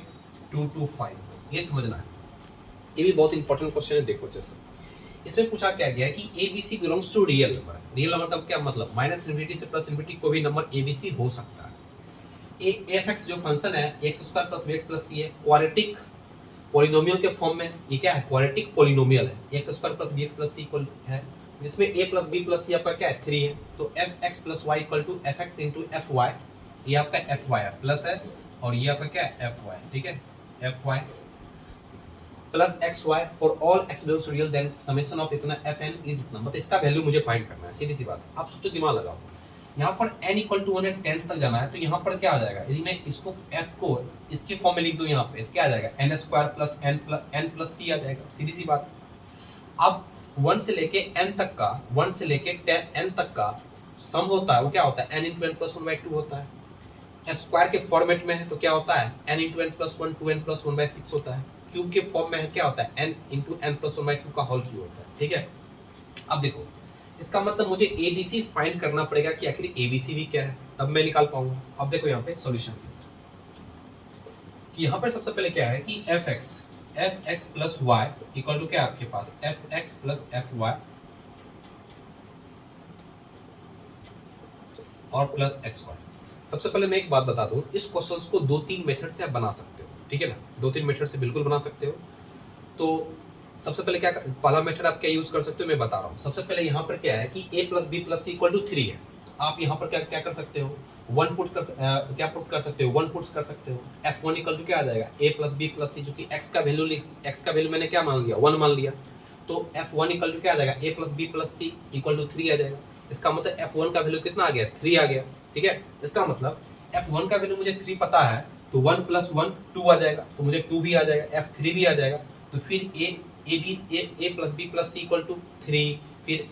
225। ये समझना है, ये भी बहुत इंपॉर्टेंट क्वेश्चन है। देखो जैसे इसमें पूछा क्या गया है कि ABC belongs to real number. Real number का क्या मतलब, माइनस इन्फिनिटी से प्लस इन्फिनिटी कोई भी नंबर एबीसी हो सकता है। एफ एक्स जो फंक्शन है x square plus B x plus c है, क्वाड्रेटिक पॉलिनोमियल के फॉर्म में। ये क्या है, क्वाड्रेटिक पॉलिनोमियल है, x square plus B x plus सी इक्वल है, जिसमें a plus B plus c आपका क्या है 3 है। तो F x plus Y equal to F X into F Y, ये आपका एफ वाई है प्लस है, और ये आपका क्या है एफ वाई, ठीक है, F Y plus x Y for all X belongs to real, then summation of इतना एफ एन इज इतना। मतलब इसका वैल्यू मुझे फाइंड करना है, सीधी सी बात है। आप सोचो, दिमाग लगाओ, यहाँ पर n इक्वल टू 1 है, 10 तक जाना है, तो यहाँ पर क्या आ जाएगा, यदि मैं इसको f को इसके फॉर्म में लिख दूं यहाँ पे, तो क्या आ जाएगा n square plus n plus c आ जाएगा, सीधी सी बात। अब 1 से लेके n तक का, 1 से लेके 10n तक का सम होता है, वो क्या होता है n इंटू एन प्लस 1/2 होता है। स्क्वायर के फॉर्मेट में है तो क्या होता है n into N plus 1 2n प्लस 1/6 होता है। क्यूब के फॉर्म में है क्या होता है n इंटू एन प्लस 1/2 का होल क्यूब होता है, ठीक है। अब देखो, इसका मतलब मुझे एबीसी फाइंड करना पड़ेगा कि आखिर एबीसी भी क्या है, तब मैं निकाल पाऊंगा। अब देखो यहाँ पे सॉल्यूशन कि यहाँ पर सबसे पहले क्या है कि f x plus Y equal to क्या है आपके पास f x plus f y और प्लस एक्स वाई। सबसे पहले मैं एक बात बता दूं, इस क्वेश्चंस को 2-3 मेथड से आप बना सकते हो, ठीक है ना, 2-3 मेथड से बिल्कुल बना सकते हो। तो सबसे पहले क्या, पहला मेथड आप क्या यूज कर सकते हो मैं बता रहा हूँ। सबसे पहले यहाँ पर क्या है कि a plus B plus C equal to 3 है। आप यहाँ पर क्या क्या कर सकते हो, वन पुट कर सकते हो, वन पुट्स कर सकते हो। f1 इक्वल टू क्या आ जाएगा a प्लस बी प्लस सी, जो कि x का वैल्यू मैंने क्या मान लिया 1 मान लिया, तो f1 इक्वल टू क्या आ जाएगा a plus B plus C equal to 3 आ जाएगा। इसका मतलब f1 का वैल्यू कितना आ गया 3 आ गया, ठीक है। इसका मतलब f1 का वैल्यू मुझे 3 पता है, तो 1 प्लस 1 2 आ जाएगा, तो मुझे 2 भी आ जाएगा, f3 भी आ जाएगा। तो फिर a plus B plus C equal to 3, फिर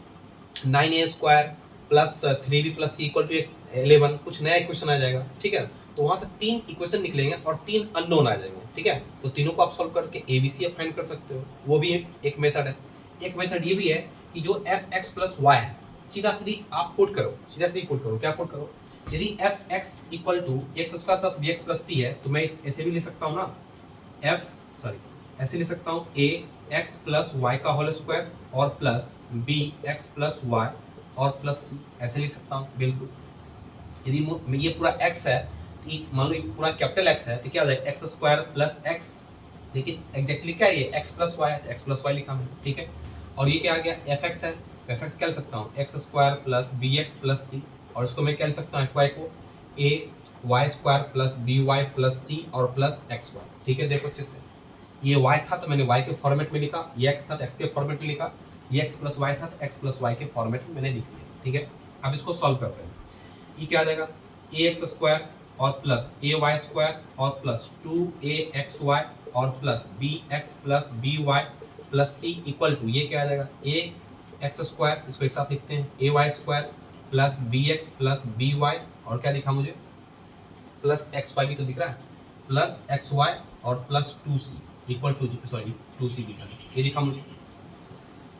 9a square plus 3b plus C equal to 11, कुछ नया इक्वेशन आ जाएगा, ठीक है। तो वहां से 3 इक्वेशन निकलेंगे और 3 अननोन आ जाएंगे, ठीक है। तो तीनों को आप सॉल्व करके एबीसी आप फाइंड कर सकते हो, वो भी एक मेथड है। एक मेथड ये भी है कि जो एफ एक्स प्लस वाई है, सीधा सीधी आप पुट करो, सीधा सीधी पुट करो, क्या पुट करो, यदि f x equal to x square plus B x plus c है, तो मैं इस ऐसे भी लिख सकता हूँ ना, ऐसे लिख सकता हूँ ए एक्स प्लस वाई का होल स्क्वायर और plus B x plus Y और प्लस सी, ऐसे लिख सकता हूँ बिल्कुल। यदि ये पूरा x है, मान लो ये पूरा कैपिटल X है, तो क्या हो जाएगा एक्स स्क्वायर प्लस एक्स, लेकिन एग्जैक्टली क्या है ये x प्लस वाई है, तो x प्लस वाई लिखा मैंने, ठीक है। और ये क्या आ गया एफ एक्स है, तो एफ एक्स क्या लिख सकता हूँ x square plus B x plus c, और इसको मैं क्या लिख सकता हूँ एफ वाई को a Y square plus B Y plus c और प्लस एक्स वाई, ठीक है। देखो अच्छे से, ये y था तो मैंने y के फॉर्मेट में लिखा, ये x था तो x के फॉर्मेट में लिखा, ये x प्लस y था तो x प्लस y के फॉर्मेट में मैंने लिख दिया, ठीक है। अब इसको सॉल्व करते हैं, ये क्या आ जाएगा ए एक्स स्क्वायर और प्लस ए वाई स्क्वायर और प्लस 2axy और plus B x plus B Y plus C equal to, ये क्या आ जाएगा ए एक्स स्क्वायर, इसको एक साथ लिखते हैं a Y square plus B x plus B y और क्या दिखा मुझे प्लस एक्स वाई भी तो दिख रहा है, प्लस एक्स वाई और plus 2c equal to, sorry 2c दिखा, ये दिखा मुझे।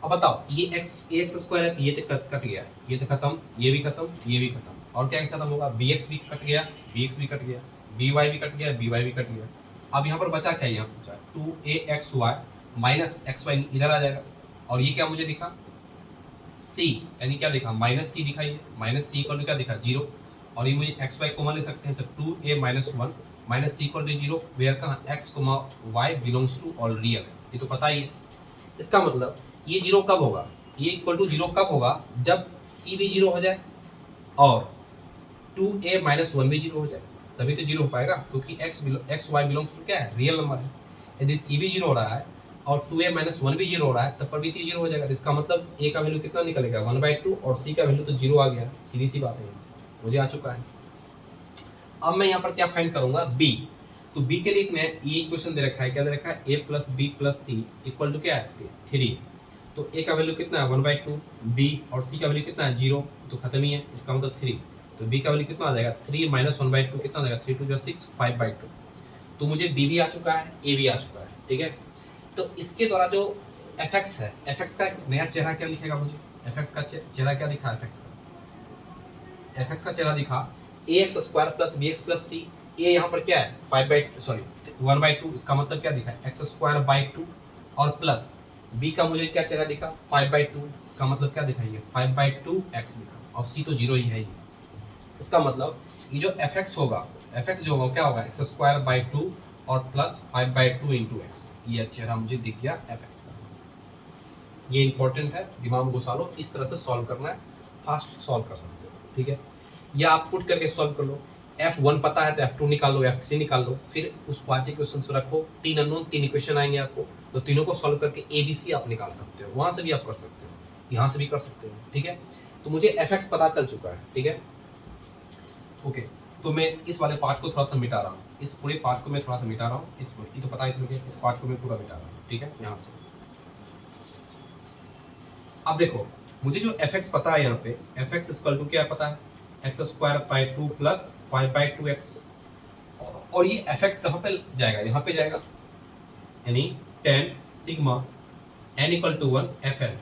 अब बताओ ये एक्स स्क्वायर है तो ये तो कट गया, ये तो खत्म, ये भी खत्म, ये भी खत्म, और क्या खत्म होगा bx भी कट गया, bx भी कट गया, by भी कट गया, by भी कट गया। अब यहाँ पर बचा क्या, यहाँ बचा 2axy माइनस xy इधर आ जाएगा, और ये क्या मुझे दिखा c, यानी क्या दिखा माइनस c दिखाई, माइनस c इक्वल टू क्या दिखा 0, और ये मुझे xy कॉमन ले सकते हैं, तो 2a minus 1 minus c equal to 0, where कहाँ x comma y belongs to all real है, ये तो पता ही है। इसका मतलब ये 0 कब होगा, ये इक्वल टू 0 कब होगा, जब c भी 0 हो जाए और 2a माइनस 1 भी 0 हो जाए, तभी तो 0 हो पाएगा, क्योंकि एक्स वाई बिलोंग्स टू क्या है रियल नंबर है। यदि c भी 0 हो रहा है और 2a माइनस 1 भी 0 हो रहा है, तब पर भी 0 हो जाएगा। तो इसका मतलब a का वैल्यू कितना निकलेगा 1/2 और c का वैल्यू तो 0 आ गया, सीधी सी बात है, मुझे आ चुका है। अब मैं यहाँ पर क्या फाइंड करूंगा b, तो b के लिए मैं ये इक्वेशन दे रखा है, क्या दे रखा है a plus B plus C equal to क्या है 3, तो a का वैल्यू कितना है 1/2, b और c का वैल्यू कितना है 0, तो खत्म ही है, इसका मतलब 3, तो b का वैल्यू कितना आ जाएगा 3 माइनस 1/2 कितना आ जाएगा 3 2 6 5/2। तो मुझे बी भी आ चुका है, ए भी आ चुका है, ठीक है। तो इसके द्वारा जो एफ एक्स है, एफ एक्स का एक नया चेहरा क्या दिखेगा मुझे, एफ एक्स का चेहरा क्या दिखा, एफ एक्स का चेहरा दिखा a x square plus B x plus c. A यहाँ पर क्या है 1/2, इसका मतलब क्या दिखा है एक्स स्क्वायर बाई 2, और प्लस बी का मुझे क्या चेहरा दिखा 5/2, इसका मतलब क्या दिखा ये 5/2 एक्स दिखा, और सी तो 0 ही है ही। इसका मतलब ये जो एफ एक्स होगा, एफ एक्स जो होगा क्या होगा एक्स स्क्वायर बाई 2 और प्लस 5/2 इंटू एक्स, ये चेहरा मुझे दिख गया एफ एक्स का। ये इंपॉर्टेंट है, दिमाग में घुसा लो, इस तरह से सॉल्व करना है, फास्ट सॉल्व कर सकते हो, ठीक है। या आप पुट करके सॉल्व कर लो, F1 पता है तो F2 निकाल लो, F3 निकाल लो, फिर उस पार्ट इक्वेशन से रखो, 3 अननोन 3 इक्वेशन आएंगे आपको, तो तीनों को सॉल्व करके ABC आप निकाल सकते हो, वहां से भी आप कर सकते हो, यहाँ से भी कर सकते हो, ठीक है। तो मुझे FX पता चल चुका है, ठीक है, ओके। तो मैं इस वाले पार्ट को थोड़ा सा मिटा रहा हूँ, इस पूरे पार्ट को मैं थोड़ा सा मिटा रहा हूँ, ये तो पता है चल गया, इस पार्ट को मैं पूरा मिटा रहा हूँ, ठीक है। यहाँ से अब देखो, मुझे जो FX पता है, यहाँ पे FX इक्वल टू क्या पता है x square by 2 plus 5/2 x, और ये FX कहाँ पे जाएगा, यहाँ पे जाएगा, यानी 10 sigma n equal to 1 FN।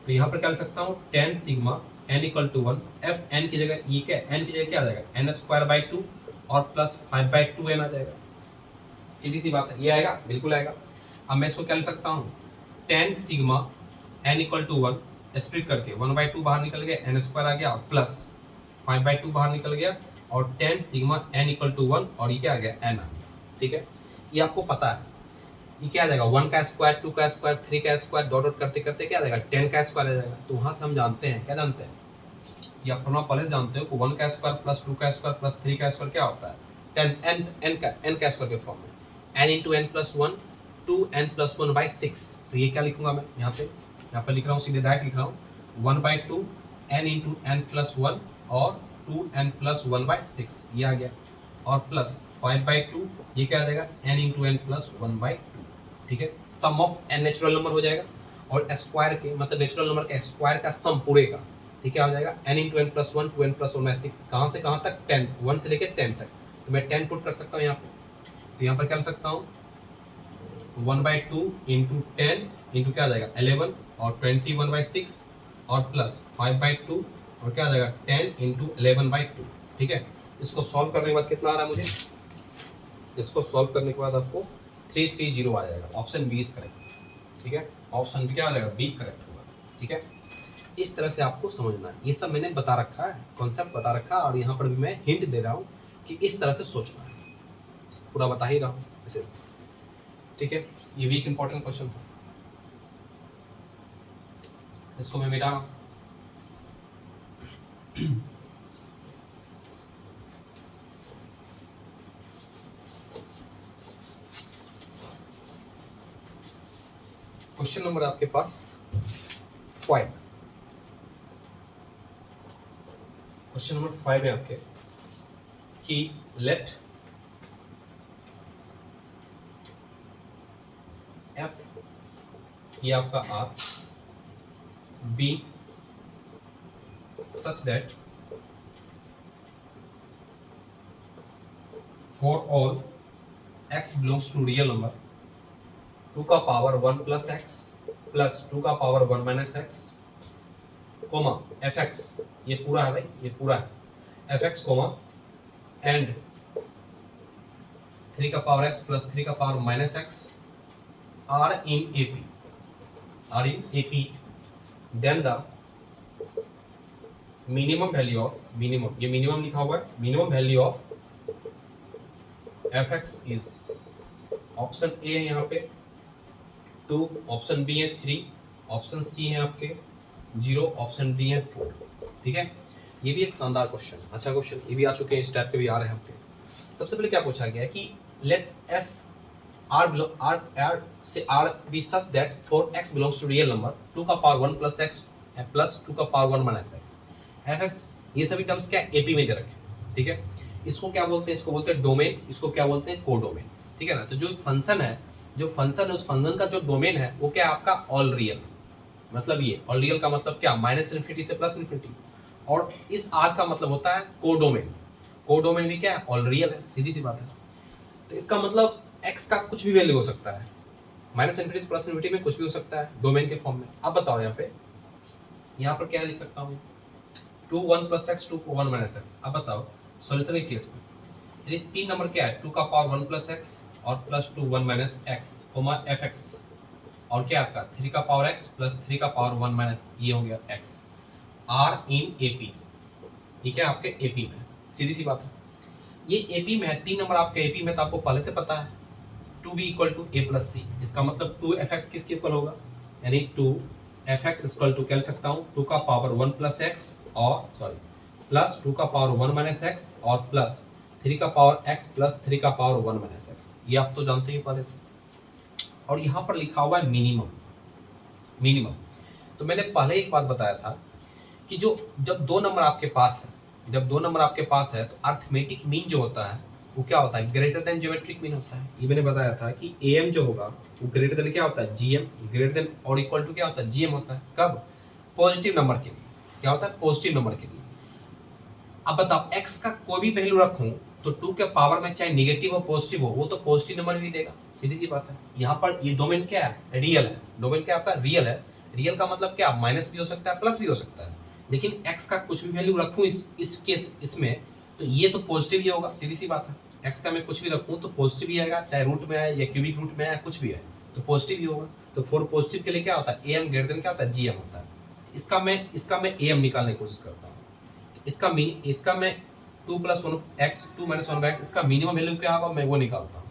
तो यहाँ पर क्या लिख सकता हूँ 10 sigma n equal to 1 FN की जगह ये क्या, n की जगह क्या आ जाएगा n स्क्वायर बाई 2 और प्लस 5/2 n आ जाएगा, सीधी सी बात है, ये आएगा, बिल्कुल आएगा। अब मैं इसको क्या लिख सकता हूँ 10 sigma n equal to 1 split करके 1/2 बाहर निकल गया, n स्क्वायर आ गया, और प्लस 5/2 बाहर निकल गया, और 10 सिग्मा n इक्वल टू 1, और ये क्या आ गया n आ गया, ठीक है। ये आपको पता है, ये क्या आ जाएगा 1 का स्क्वायर, 2 का स्क्वायर, 3 का स्क्वायर, डॉट डॉट करते करते क्या आ जाएगा 10 का स्क्वायर आ जाएगा। तो वहां से हम जानते हैं, क्या जानते हैं, ये आप फॉर्मूला पहले से जानते हो कि 1 का स्क्वायर प्लस 2 का स्क्वायर प्लस 3 का स्क्वायर क्या होता है 10 n का स्क्वायर के फॉर्म में, n into n plus 1 2n प्लस 1/6। तो ये क्या लिखूंगा मैं यहाँ पे लिख रहा हूँ, सीधे डायरेक्ट लिख रहा हूँ 1/2 n इंटू n प्लस 1 और 2n प्लस 1/6, ये आ गया, और प्लस 5/2, ये क्या आ जाएगा n इंटू n प्लस 1/2, ठीक है। सम ऑफ n नेचुरल नंबर हो जाएगा, और स्क्वायर के मतलब नेचुरल नंबर के स्क्वायर का सम पूरे का, ठीक है, हो जाएगा n into n plus 1 2n प्लस 1/6, कहाँ से कहाँ तक 10, 1 से लेकर 10 तक। तो मैं 10 पुट कर सकता हूँ यहाँ पे, तो यहाँ पर क्या कर सकता हूँ 1/2 इंटू 10 इंटू क्या आ जाएगा 11 और 21/6 और प्लस 5/2 और क्या आ जाएगा 10 इंटू 11/2, ठीक है। इसको सॉल्व करने के बाद कितना आ रहा है मुझे, इसको सॉल्व करने के बाद आपको 330 आ जाएगा, ऑप्शन बी इज करेक्ट, ठीक है, ऑप्शन बी क्या आ जाएगा बी करेक्ट होगा, ठीक है। इस तरह से आपको समझना है, ये सब मैंने बता रखा है, कॉन्सेप्ट बता रखा है, और यहाँ पर भी मैं हिंट दे रहा हूँ कि इस तरह से सोचना है, पूरा बता ही रहा हूँ ऐसे, ठीक है। ये वीक इंपॉर्टेंट क्वेश्चन था, इसको मैं मिटा रहा हूँ। क्वेश्चन नंबर आपके पास 5, क्वेश्चन नंबर 5 है आपके कि लेट एफ, ये आपका R, be such that for all x belongs to real number 2 का पावर 1 प्लस एक्स प्लस 2 का power 1 minus X, comma F X, ये पूरा है भाई, ये पूरा है एफ एक्स कोमा एंड 3 का पावर एक्स प्लस 3 का power minus X are in AP, are in AP, then the minimum value of, minimum, ये मिनिमम लिखा हुआ है, minimum value of F X is, option A है यहाँ पे 2, option B है 3, ऑप्शन सी है आपके 0, ऑप्शन डी है 4, ठीक है। ये भी एक शानदार क्वेश्चन, अच्छा क्वेश्चन, ये भी आ चुके हैं, इस टाइप के भी आ रहे हैं आपके। सबसे पहले क्या पूछा गया है कि लेट एफ आर से R be such that for X belongs to real number 2 का पावर 1 प्लस एक्स प्लस 2 का power 1 minus X, F X, ये सभी टर्म्स क्या एपी में दे रखे, ठीक है। इसको क्या बोलते हैं, इसको बोलते हैं डोमेन, इसको क्या बोलते हैं कोडोमेन, ठीक है ना। तो जो फंक्शन है, जो फंक्शन है उस फंक्शन का जो डोमेन है वो क्या है आपका ऑल रियल, मतलब ये ऑल रियल का मतलब क्या माइनस इन्फिनिटी से प्लस इन्फिनिटी, और इस आर का मतलब होता है कोडोमेन, कोडोमेन भी क्या है ऑल रियल है, सीधी सी बात है। तो इसका मतलब एक्स का कुछ भी वैल्यू हो सकता है, माइनस इन्फिनिटी से प्लस इन्फिनिटी में कुछ भी हो सकता है डोमेन के फॉर्म में। अब बताओ यहाँ पर क्या लिख सकता हूँ, 2 1 प्लस एक्स 2 1 माइनस एक्स। अब बताओ सॉल्यूशन के केस में यदि 3 नंबर क्या है, 2 का पावर 1 प्लस एक्स और plus 2 1 minus X comma F x, और क्या आपका 3 का पावर एक्स प्लस 3 का पावर 1 माइनस ये हो गया एक्स, आर इन एपी, ठीक है आपके एपी में, सीधी सी बात है ये एपी में है, 3 नंबर आपके एपी में, तो आपको पहले से पता है 2b equal to a plus c, इसका मतलब 2f(x) किसके इक्वल होगा, यानी 2f(x) इक्वल टू कह सकता हूँ 2 का पावर 1 प्लस एक्स और सॉरी प्लस 2 का पावर 1 माइनस एक्स और प्लस 3 का पावर x प्लस 3 का पावर 1 माइनस एक्स, ये आप तो जानते ही पहले से। और यहाँ पर लिखा हुआ है मिनिमम, मिनिमम तो मैंने पहले एक बात बताया था कि जो जब दो नंबर आपके पास है, जब दो नंबर आपके पास है तो अर्थमेटिक मीन जो होता है वो क्या होता है, ग्रेटर देन ज्योमेट्रिक मीन होता है। ये मैंने बताया था कि एम जो होगा वो ग्रेटर देन क्या होता है, जीएम, ग्रेटर देन और इक्वल टू क्या होता है, जीएम होता है। कब, पॉजिटिव नंबर के लिए, क्या होता है, पॉजिटिव नंबर के लिए। अब बताओ x का कोई भी वैल्यू रखूं तो 2 के पावर में चाहे नेगेटिव हो पॉजिटिव हो वो तो पॉजिटिव नंबर भी देगा, सीधी सी बात है। यहाँ पर ये डोमेन क्या है, रियल है, डोमेन क्या आपका रियल है। रियल का मतलब क्या, माइनस भी हो सकता है प्लस भी हो सकता है, लेकिन x का कुछ भी वैल्यू रखूं इस केस इसमें तो ये तो पॉजिटिव ही होगा, सीधी सी बात है। x का मैं कुछ भी रखूं तो पॉजिटिव ही आएगा, चाहे रूट में आए या क्यूबिक रूट में आए, कुछ भी है तो पॉजिटिव ही होगा। तो फॉर पॉजिटिव के लिए क्या होता है, am ग्रेटर देन क्या होता है, gm होता है। इसका मैं am निकालने की कोशिश करता हूँ। इसका मैं 2 प्लस 1x 2 माइनस 1/x इसका मिनिमम वैल्यू क्या होगा मैं वो निकालता हूँ।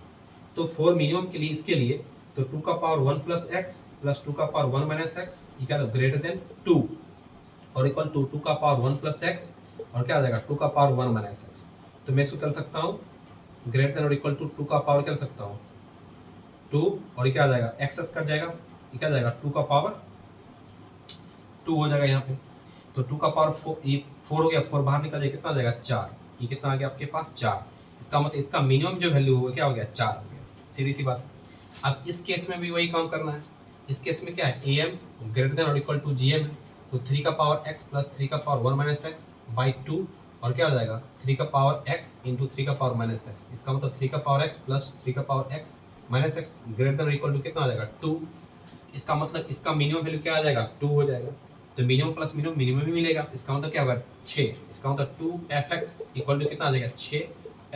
तो फॉर मिनिमम के लिए इसके लिए तो 2 का पावर 1 प्लस एक्स प्लस 2 का power 1 minus x equal greater than 2 और इक्वल टू 2 का पावर 1 प्लस एक्स और क्या आ जाएगा 2 का पावर 1 माइनस एक्स। तो मैं इसको कर सकता हूँ ग्रेटर देन और इक्वल टू 2 का पावर कर सकता हूँ 2 और क्या आ जाएगा एक्स कर जाएगा, ये क्या जाएगा 2 का पावर 2 हो जाएगा यहाँ पे। तो 2 का पावर 4 हो गया, 4 बाहर निकल जाएगा, कितना आ जाएगा 4, ये कितना आ गया आपके पास 4। इसका मतलब इसका मिनिमम जो वैल्यू होगा क्या हो गया 4 हो गया, सीधी सी बात है। अब इस केस में भी वही काम करना है। इस केस में क्या है, am ग्रेटर देन और इक्वल टू gm है, तो 3 का पावर x प्लस 3 का पावर 1 माइनस एक्स बाई 2 और क्या हो जाएगा 3 का पावर x इंटू 3 का पावर माइनस एक्स। इसका मतलब 3 का पावर x प्लस 3 का power x minus x greater than और इक्वल टू कितना आ जाएगा 2। इसका मतलब इसका मिनिमम वैल्यू क्या आ जाएगा 2 हो जाएगा। तो मिनिमम प्लस मिनिमम मिनिमम ही मिलेगा, इसका मतलब क्या होगा 6। इसका मतलब 2f(x) इक्वल टू कितना आ जाएगा 6,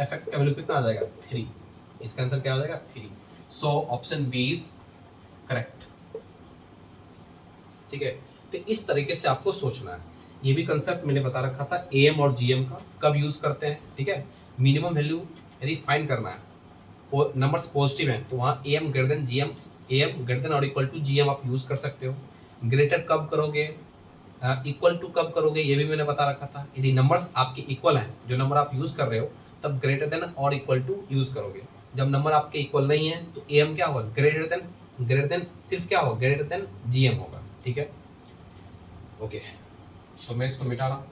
f(x) का वैल्यू कितना आ जाएगा 3। इसका आंसर क्या आ जाएगा 3। So option B is correct, ठीक है। तो इस तरीके से आपको सोचना है। ये भी कंसेप्ट मैंने बता रखा था am और gm का कब यूज करते हैं, ठीक है। मिनिमम वैल्यू यदि फाइंड करना है और नंबर्स पॉजिटिव हैं तो वहाँ am greater than gm, am greater than और इक्वल टू gm आप यूज कर सकते हो। ग्रेटर कब करोगे, इक्वल टू कब करोगे ये भी मैंने बता रखा था। यदि नंबर्स आपके इक्वल हैं, जो नंबर आप यूज कर रहे हो, तब ग्रेटर देन और इक्वल टू यूज करोगे। जब नंबर आपके इक्वल नहीं है तो am क्या होगा ग्रेटर देन सिर्फ क्या होगा ग्रेटर देन gm होगा, ठीक है। ओके तो मैं इसको मिटा रहा हूँ,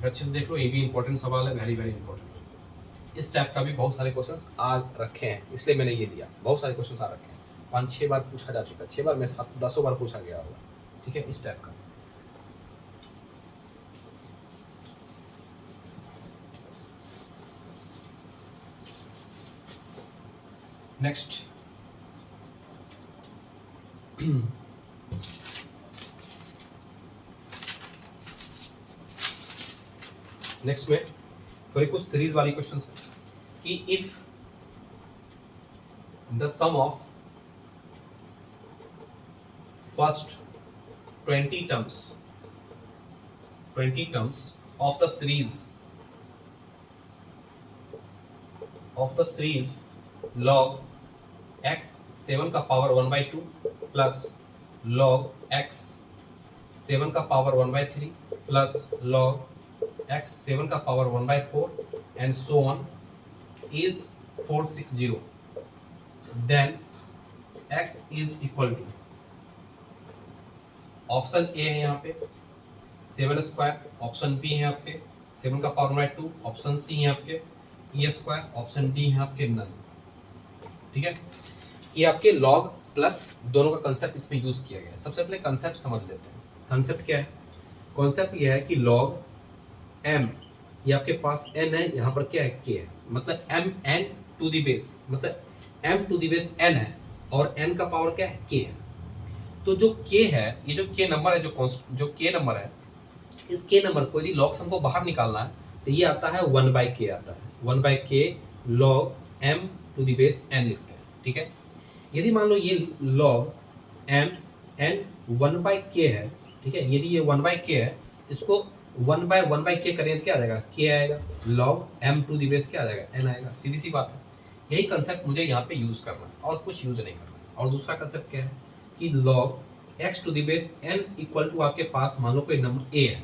अच्छे से देख लो, ये भी इंपॉर्टेंट सवाल है, वेरी वेरी इंपॉर्टेंट। इस टाइप का भी बहुत सारे क्वेश्चंस आ रखे हैं, इसलिए मैंने ये दिया। बहुत सारे क्वेश्चंस आ रखे हैं, 5-6 बार पूछा जा चुका है, 6 बार में 7-10 बार पूछा गया होगा, ठीक है, इस टाइप का। नेक्स्ट नेक्स्ट में थोड़ी कुछ सीरीज वाली क्वेश्चन है कि if the sum of first 20 terms of the series log x 7 का पावर 1/2 प्लस log x 7 का पावर 1/3 प्लस log x 7 का power 1/4 and so on is 460, then x is equal to, option A है यहाँ पे 7 square, option B है आपके 7 का power 1/2, option C है आपके e स्क्वायर, ऑप्शन डी है आपके नन, ठीक है। ये आपके लॉग प्लस दोनों का कंसेप्ट इसमें यूज किया गया है। सबसे पहले कंसेप्ट समझ लेते हैं। कंसेप्ट क्या है, कॉन्सेप्ट ये है कि लॉग m, ये आपके पास n है, यहाँ पर क्या है k है, मतलब m n to the base, मतलब m to the base n है और n का पावर क्या है, k है। तो जो k है, ये जो k नंबर है, जो k नंबर है, इस k नंबर को यदि लॉग सम को बाहर निकालना है तो ये आता है 1/k आता है, 1/k log m to the base n लिखते हैं, ठीक है। यदि मान लो ये log m n 1/k है, ठीक है, यदि ये 1/k है, इसको 1/k करें तो क्या आ जाएगा, k आएगा, log m to the base क्या आ जाएगा, n आएगा। सीधी सी बात है, यही कंसेप्ट मुझे यहाँ पे यूज करना है और कुछ यूज नहीं करना। और दूसरा कंसेप्ट क्या है कि log x to the base n equal to आपके पास मान लो कोई नंबर a है,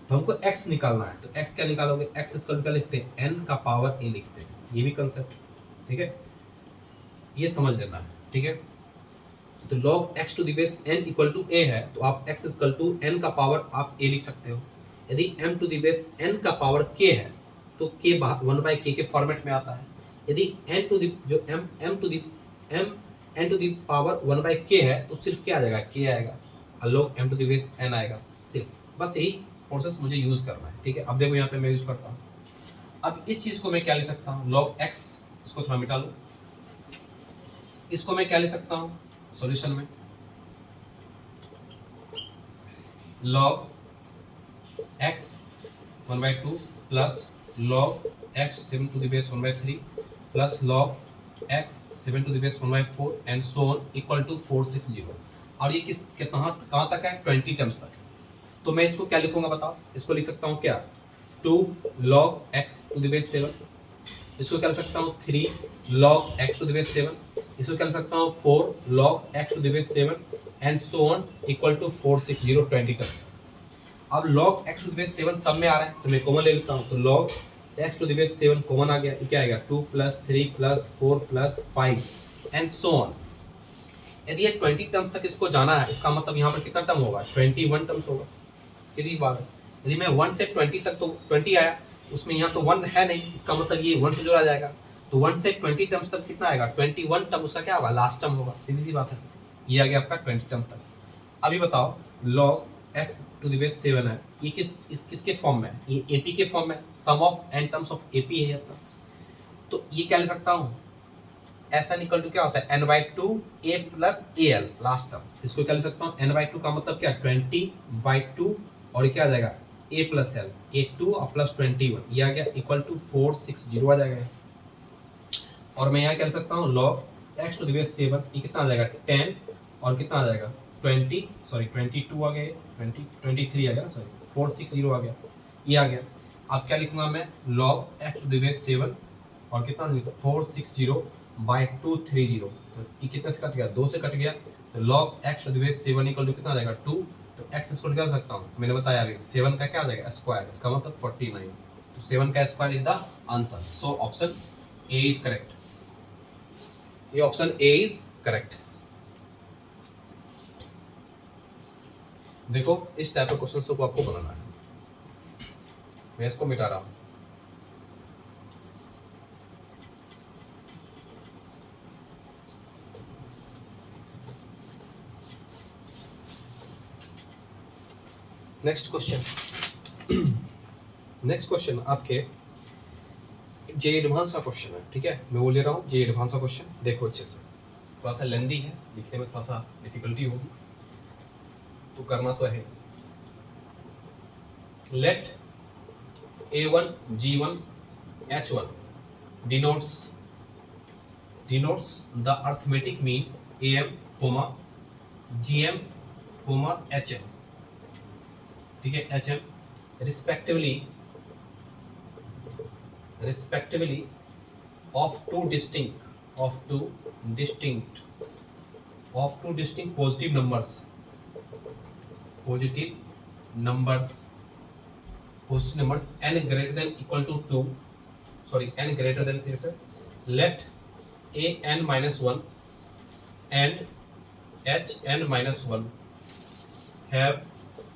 तो हमको x निकालना है, तो x क्या निकालोगे, x इसका क्या लिखते हैं, n का पावर a लिखते हैं, ये भी कंसेप्ट, ठीक है, ये समझ लेना है, ठीक है। तो log x to the base n equal to a है, तो आप x इक्वल टू n का पावर आप a लिख सकते हो। यदि m to the base n का पावर k है तो k 1/k के फॉर्मेट में आता है। यदि n टू द जो m to the m n to the power 1/k है तो सिर्फ क्या आ जाएगा, k आएगा, और log m to the base n आएगा, सिर्फ बस यही प्रोसेस मुझे यूज करना है, ठीक है। अब देखो यहाँ पे मैं यूज करता हूँ, अब इस चीज को मैं क्या लिख सकता हूँ, log x, इसको थोड़ा मिटा लो, इसको मैं क्या लिख सकता हूँ सॉल्यूशन में, log x 1/2 plus log x 7 to the base 1/3 plus log x 7 to the base 1/4 and so on equal to 460। और ये किस कहाँ तक है, 20 टर्म्स तक है। तो मैं इसको क्या लिखूंगा बताओ, इसको लिख सकता हूँ क्या, 2 log x to the base 7, इसको क्या लिख सकता हूँ 3 log x to the base 7, इसको क्या लिख सकता हूँ 4 log x to the base 7 and so on equal to 460 20 terms. अब log x to the base 7 सब में आ रहा है तो मैं कॉमन ले लेता हूँ, तो log x to the base 7 common आ गया, क्या आएगा 2 + 3 + 4 + 5 एंड सो ऑन। यदि ये 20 टर्म्स तक इसको जाना है, इसका मतलब यहाँ पर कितना टर्म होगा, 21 टर्म्स होगा। सीधी बात है, यदि मैं 1 से 20 तक, तो 20 आया, उसमें यहाँ तो 1 है नहीं, इसका मतलब ये 1 से जोड़ा जाएगा, तो 1 से 20 टर्म्स तक कितना आएगा, 21 टर्म उसका क्या होगा, लास्ट टर्म होगा। सीधी सी बात है, ये आ गया आपका 20 टर्म तक। अभी बताओ log x to the base 7 है, ये किसके फॉर्म में है, ये AP के फॉर्म में, sum of n terms of AP है आपका। तो ये क्या ले सकता हूँ, SN इक्वल टू क्या होता है, n/2 a plus AL last term, इसको क्या ले सकता हूँ, n/2 का मतलब क्या, 20/2 और क्या आ जाएगा a प्लस l, a2 और प्लस 21, ये आ गया इक्वल टू 460 आ जाएगा। और मैं यहाँ क्या ले सकता हूँ, log x to the base 7, ये कितना आ जाएगा 10 और कितना आ जाएगा 22 आ गया, 23 आ गया, सॉरी 460 आ गया, ये आ गया। अब क्या लिखूंगा मैं, log x to the base 7 और कितना 460/230, तो ये कितने से कट गया, 2 से कट गया, तो log x to the base 7 equal to कितना आ जाएगा 2, तो x स्क्वायर क्या सकता हूँ, मैंने बताया अभी 7 का क्या आ जाएगा स्क्वायर, इसका मतलब 49, तो 7 का square is the answer. So option A is correct, ये ऑप्शन ए इज करेक्ट। देखो इस टाइप के क्वेश्चन को आपको बनाना है, मैं इसको मिटा रहा हूं। नेक्स्ट क्वेश्चन आपके जे एडवांस का क्वेश्चन है, ठीक है, मैं बोल ले रहा हूँ जे एडवांस का क्वेश्चन। देखो अच्छे से, थोड़ा सा लेंदी है, लिखने में थोड़ा सा डिफिकल्टी होगी, तो करना तो है। Let A1 G1 H1 denotes the arithmetic mean AM, GM, HM, ठीक है, HM respectively of two distinct positive numbers n greater than equal to 2, n greater than सिर्फ है, let an minus 1 and hn minus 1 have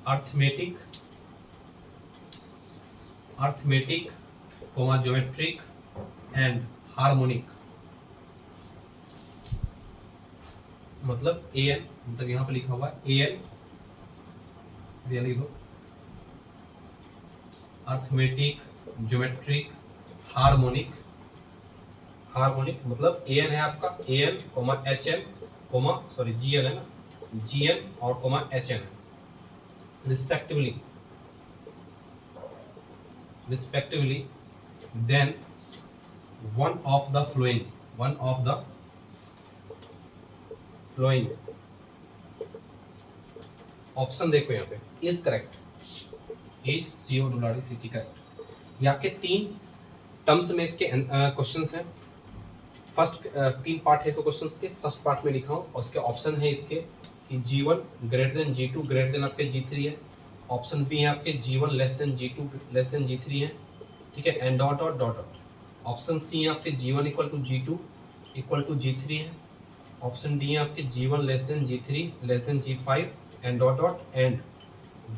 arithmetic, geometric and harmonic, मतलब an, मतलब यहाँ पे लिखा हुआ है an, लिख दो, अर्थमेटिक, ज्योमेट्रिक, हार्मोनिक हार्मोनिक मतलब ए एन है आपका, a n comma h n comma sorry g n है ना, जी एन और comma h n respectively then one of the following option देखो यहाँ पे इज करेक्ट, इज सीओ डुलारी सिटी करेक्ट। ये आपके 3 टर्म्स में इसके क्वेश्चंस हैं। फर्स्ट 3 पार्ट है इसको क्वेश्चंस के, फर्स्ट पार्ट में लिखा हूँ और उसके ऑप्शन है इसके कि G1 greater than G2 greater than आपके G3 है। ऑप्शन बी है आपके G1 less than G2 less than G3 है, ठीक है, and dot dot dot dot. Option C है आपके G1 equal to G2 equal to G3 है। ऑप्शन डी है आपके G1 less than G3 less than G5 and dot dot and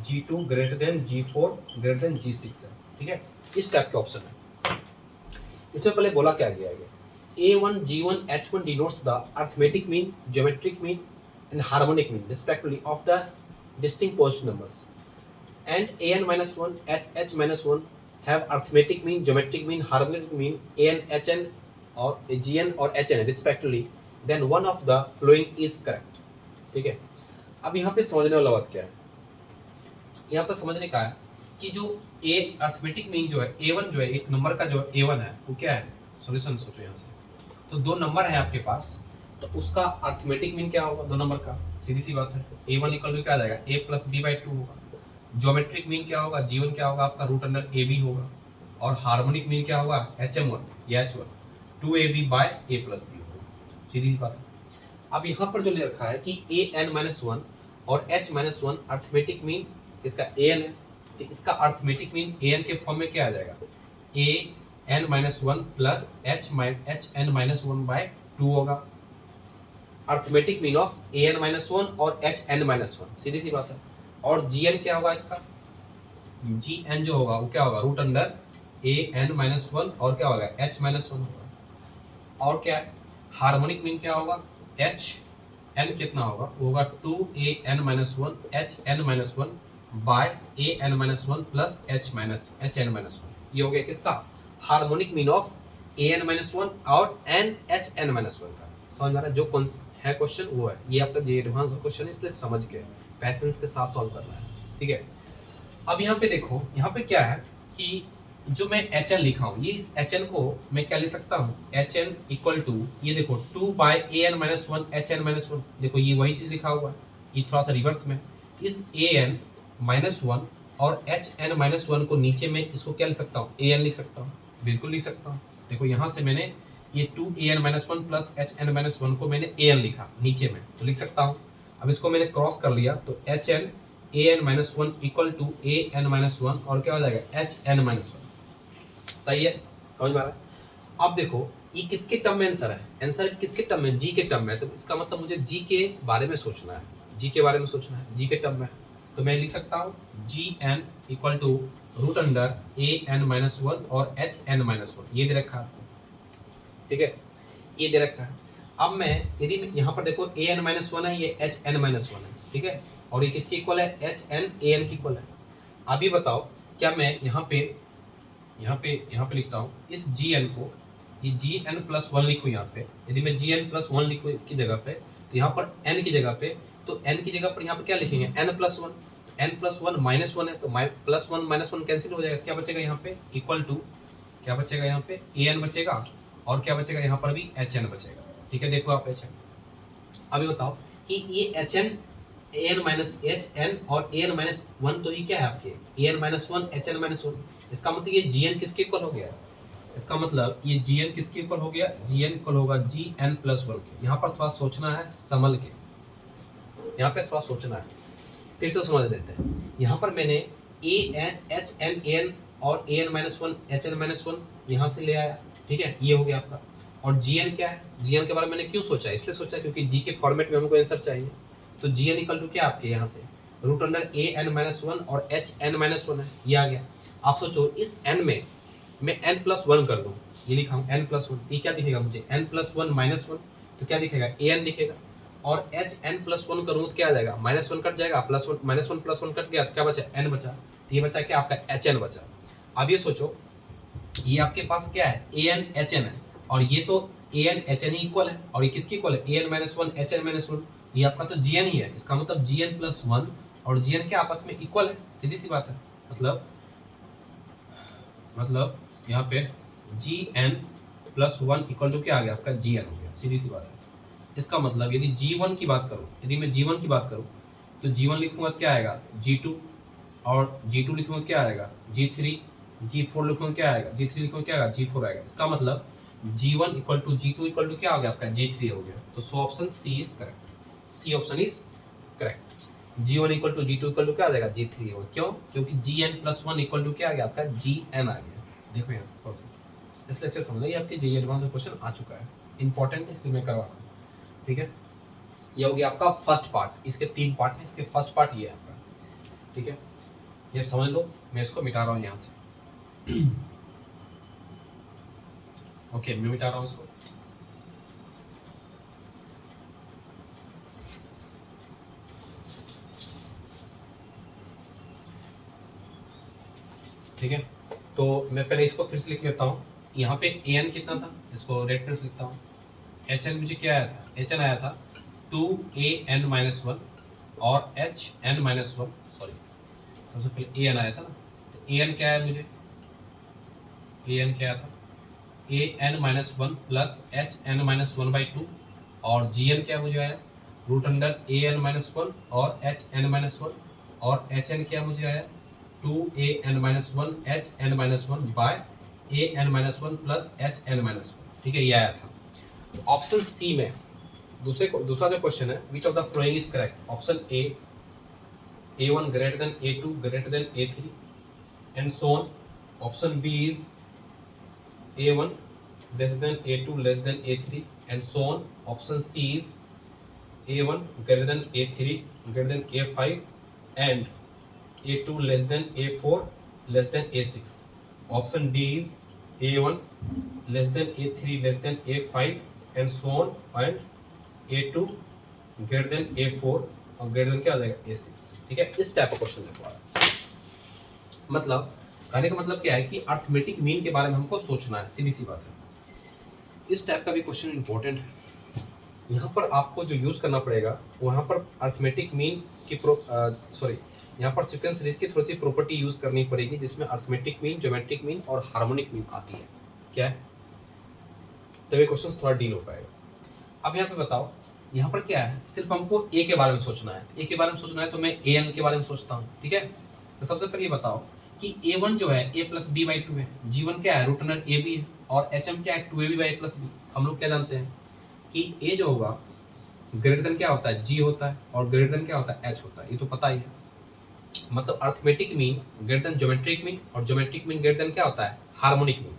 G2 greater than G4 greater than G6 है, ठीक है। इस type के ऑप्शन है। इसमें पहले बोला क्या गया है, A1 G1 H1 denotes the arithmetic mean, geometric mean and harmonic mean respectively of the distinct positive numbers, and an minus 1 h minus 1 have arithmetic mean, geometric mean, harmonic mean an hn or gn or hn respectively, then one of the following is correct, ठीक है। अब यहाँ पे समझने वाला बात क्या है, यहाँ पर समझने का है कि जो ए अर्थमेटिक मीन जो है A1 जो है एक नंबर का जो A1 है वो क्या है, सॉल्यूशन सोचो यहाँ से। तो 2 नंबर है आपके पास, तो उसका अर्थमेटिक मीन क्या होगा 2 नंबर का, सीधी सी बात है A1 इक्वल टू क्या आ जाएगा a प्लस बी बाई 2 होगा। ज्योमेट्रिक मीन क्या होगा G1 क्या होगा आपका रूट अंडर AB होगा, और हार्मोनिक मीन क्या होगा HM1 या H1 2AB bye a plus B होगा, सीधी सी बात है। अब यहाँ पर जो ले रखा है कि an-1 और h-1 अर्थमेटिक मीन इसका an है, तो इसका अर्थमेटिक मीन an के फॉर्म में क्या आ जाएगा an-1 प्लस hn-1 बाय 2 होगा। अर्थमेटिक मीन ऑफ an-1 और hn-1 सीधी सी बात है। और gn क्या होगा इसका, gn जो होगा वो क्या होगा रूट अंडर an-1 और क्या होगा h-1 होगा। और क्या है हार्मोनिक मीन क्या होगा hn कितना होगा वो होगा 2an-1 hn-1 bye an-1 plus hn-1, ये हो गया किसका हार्मोनिक मीन ऑफ an-1 और hn-1 का। समझ आ रहा है, जो है क्वेश्चन वो है, ये आपका जे एडवांस क्वेश्चन है, इसलिए समझ के पैसेंस के साथ सॉल्व करना है, ठीक है। अब यहाँ पे देखो, यहाँ पे क्या है कि जो मैं hn लिखा हूँ, ये इस hn को मैं क्या लिख सकता हूँ hn इक्वल टू ये देखो 2 बाय an-1 hn-1, देखो ये वही चीज लिखा हुआ है, ये थोड़ा सा रिवर्स में इस an-1 और hn-1 को नीचे में इसको क्या लिख सकता हूँ an लिख सकता हूँ, बिल्कुल लिख सकता हूँ। देखो यहाँ से मैंने ये 2an-1 प्लस hn-1 को मैंने an लिखा नीचे में, तो लिख सकता हूँ। अब इसको मैंने क्रॉस कर लिया तो hn an-1 equal to an-1 और क्या हो जाएगा hn-1, सही है, समझ में आ रहा है। अब देखो ये किसके टर्म में आंसर है, आंसर किसके टर्म में जी के टर्म में, तो इसका मतलब मुझे जी के बारे में सोचना है, जी के बारे में सोचना है, जी के टर्म में। तो मैं लिख सकता हूँ gn equal to root under an-1 और hn-1, ये दे रखा है आपको, ठीक है, ये दे रखा है। अब मैं यदि यहाँ पर देखो an-1 है, ये hn-1 है, ठीक है, और ये किसके इक्वल है hn an की इक्वल है। अब ये बताओ क्या मैं यहाँ पे लिखता हूँ इस gn को, ये gn प्लस 1 लिखूँ यहाँ पे, यदि मैं gn प्लस 1 लिखूँ इसकी जगह पे, तो यहाँ पर n की जगह पे, तो n की जगह पर यहाँ पे क्या लिखेंगे n plus 1, n plus 1 minus 1 है, तो प्लस 1 माइनस 1 कैंसिल हो जाएगा, क्या बचेगा यहाँ पे इक्वल टू, क्या बचेगा यहाँ पे an बचेगा, और क्या बचेगा यहाँ पर भी hn बचेगा, ठीक है। देखो आप hn, अभी बताओ कि ये hn an और an-1 तो ये क्या है आपके an-1 hn-1, इसका मतलब ये gn किसके इक्वल हो गया, इसका मतलब ये gn किसके इक्वल हो गया, gn इक्वल होगा gn प्लस 1 के। यहाँ पर थोड़ा सोचना है संभल के, यहाँ पे थोड़ा सोचना है, फिर से समझ लेते हैं। यहाँ पर मैंने hn और an-1 hn-1 यहाँ से ले आया, ठीक है, ये हो गया आपका। और gn क्या है, gn के बारे में मैंने क्यों सोचा, इसलिए सोचा क्योंकि g के फॉर्मेट में हमको आंसर चाहिए। तो gn इक्वल टू क्या आपके यहाँ से रूट अंडर an-1 और hn-1 है, ये आ गया। आप सोचो इस n में मैं n प्लस 1 कर दूँ, ये लिखा हूँ n प्लस 1, ये क्या दिखेगा मुझे n प्लस 1 माइनस 1, तो क्या दिखेगा an दिखेगा। और hn प्लस 1 करूँ तो क्या आ जाएगा माइनस 1 कट जाएगा, प्लस 1 माइनस 1 प्लस 1 कट गया, तो क्या बचा n बचा, तो ये बचा क्या आपका hn बचा। अब ये सोचो ये आपके पास क्या है an hn है, और ये तो a n h n equal है, और ये किसकी इक्वल है, a n minus one h n minus one, ये आपका तो जी एन ही है, इसका मतलब जी एन प्लस वन और जी एन के आपस में इक्वल है, सीधी सी बात है। मतलब यहाँ पे g n plus one equal to क्या आ गया आपका जी एन हो गया, सीधी सी बात है। इसका मतलब यदि G1 की बात करूँ, यदि मैं G1 की बात करूँ तो G1 लिखूंगा क्या आएगा G2, और G2 लिखूंगा क्या आएगा G3, G4 लिखूंगा क्या आएगा G3 लिखूंगा क्या आएगा G4 आएगा। इसका मतलब G1 equal to G2 equal to क्या हो गया आपका G3 हो गया। तो so option C is correct, C option is correct. G1 equal to G2 equal to क्या आ जाएगा G3 होगा। क्यों? क्योंकि Gn plus one equal to क्या आ गया आपका Gn आ गया। देखो यहाँ इसलिए अच्छे समझ आपके जेईई एडवांस में क्वेश्चन आ चुका है, इंपॉर्टेंट है इसलिए मैं करवा रहा हूँ। ठीक है, ये हो गया आपका फर्स्ट पार्ट, इसके 3 पार्ट है, इसके फर्स्ट पार्ट ये है आपका। ठीक है, ये समझ लो, मैं इसको मिटा रहा हूँ यहाँ से। ओके, मैं मिटा रहा हूँ इसको। ठीक है, तो मैं पहले इसको फिर से लिख लेता हूँ। यहाँ पे ए एन कितना था, इसको रेड पेन से लिखता हूँ। एच एन मुझे क्या आया था, एच एन आया था 2an-1 और hn-1, सॉरी सबसे पहले ए एन आया था ना, तो ए एन क्या है मुझे, ए एन क्या था an-1 प्लस hn-1/2, और जी एन क्या मुझे आया रूट अंडर an-1 और hn-1, और एच एन क्या मुझे आया 2an-1 hn-1 bye an-1 plus hn-1। ठीक है, ये आया था। ऑप्शन सी में दूसरा जो क्वेश्चन है, which of the following is correct. Option A a1 greater than a2 greater than a3 and so on. Option B is a1 less than a2 less than a3 and so on. Option C is a1 greater than a3 greater than a5 and a2 less than a4 less than a6। Option D is a1 less than a3 less than a5 and so on and a2 greater then a4 और greater than क्या आ जाएगा a6। ठीक है, इस type का question देखो। मतलब कहने का मतलब क्या है कि अर्थमेटिक मीन के बारे में हमको सोचना है, सीधी सी बात है। इस टाइप का भी क्वेश्चन इंपॉर्टेंट है। यहाँ पर आपको जो यूज करना पड़ेगा वहाँ पर अर्थमेटिक मीन की यहाँ पर सीक्वेंस सीरीज की थोड़ी सी प्रॉपर्टी यूज करनी पड़ेगी, जिसमें अर्थमेटिक मीन, ज्योमेट्रिक मीन और हार्मोनिक मीन आती है। क्या है, तभी क्वेश्चन थोड़ा डील हो पाएगा। अब यहाँ पे बताओ, यहाँ पर क्या है, सिर्फ हमको ए के बारे में सोचना है। ए के बारे में सोचना है तो मैं ए एन के बारे में सोचता हूँ। ठीक है, तो सबसे पहले ये बताओ कि a1 जो है a प्लस बी बाई 2 है, g1 क्या है रूट अंडर ए बी है, और hm क्या है 2ab बाई प्लस बी। हम लोग क्या जानते हैं कि a जो होगा ग्रेटर देन क्या होता है g होता है, और ग्रेटर देन क्या होता है h होता है, ये तो पता ही है। मतलब arithmetic mean greater than geometric mean, और ज्योमेट्रिक मीन ग्रेटर देन क्या होता है हार्मोनिक मीन।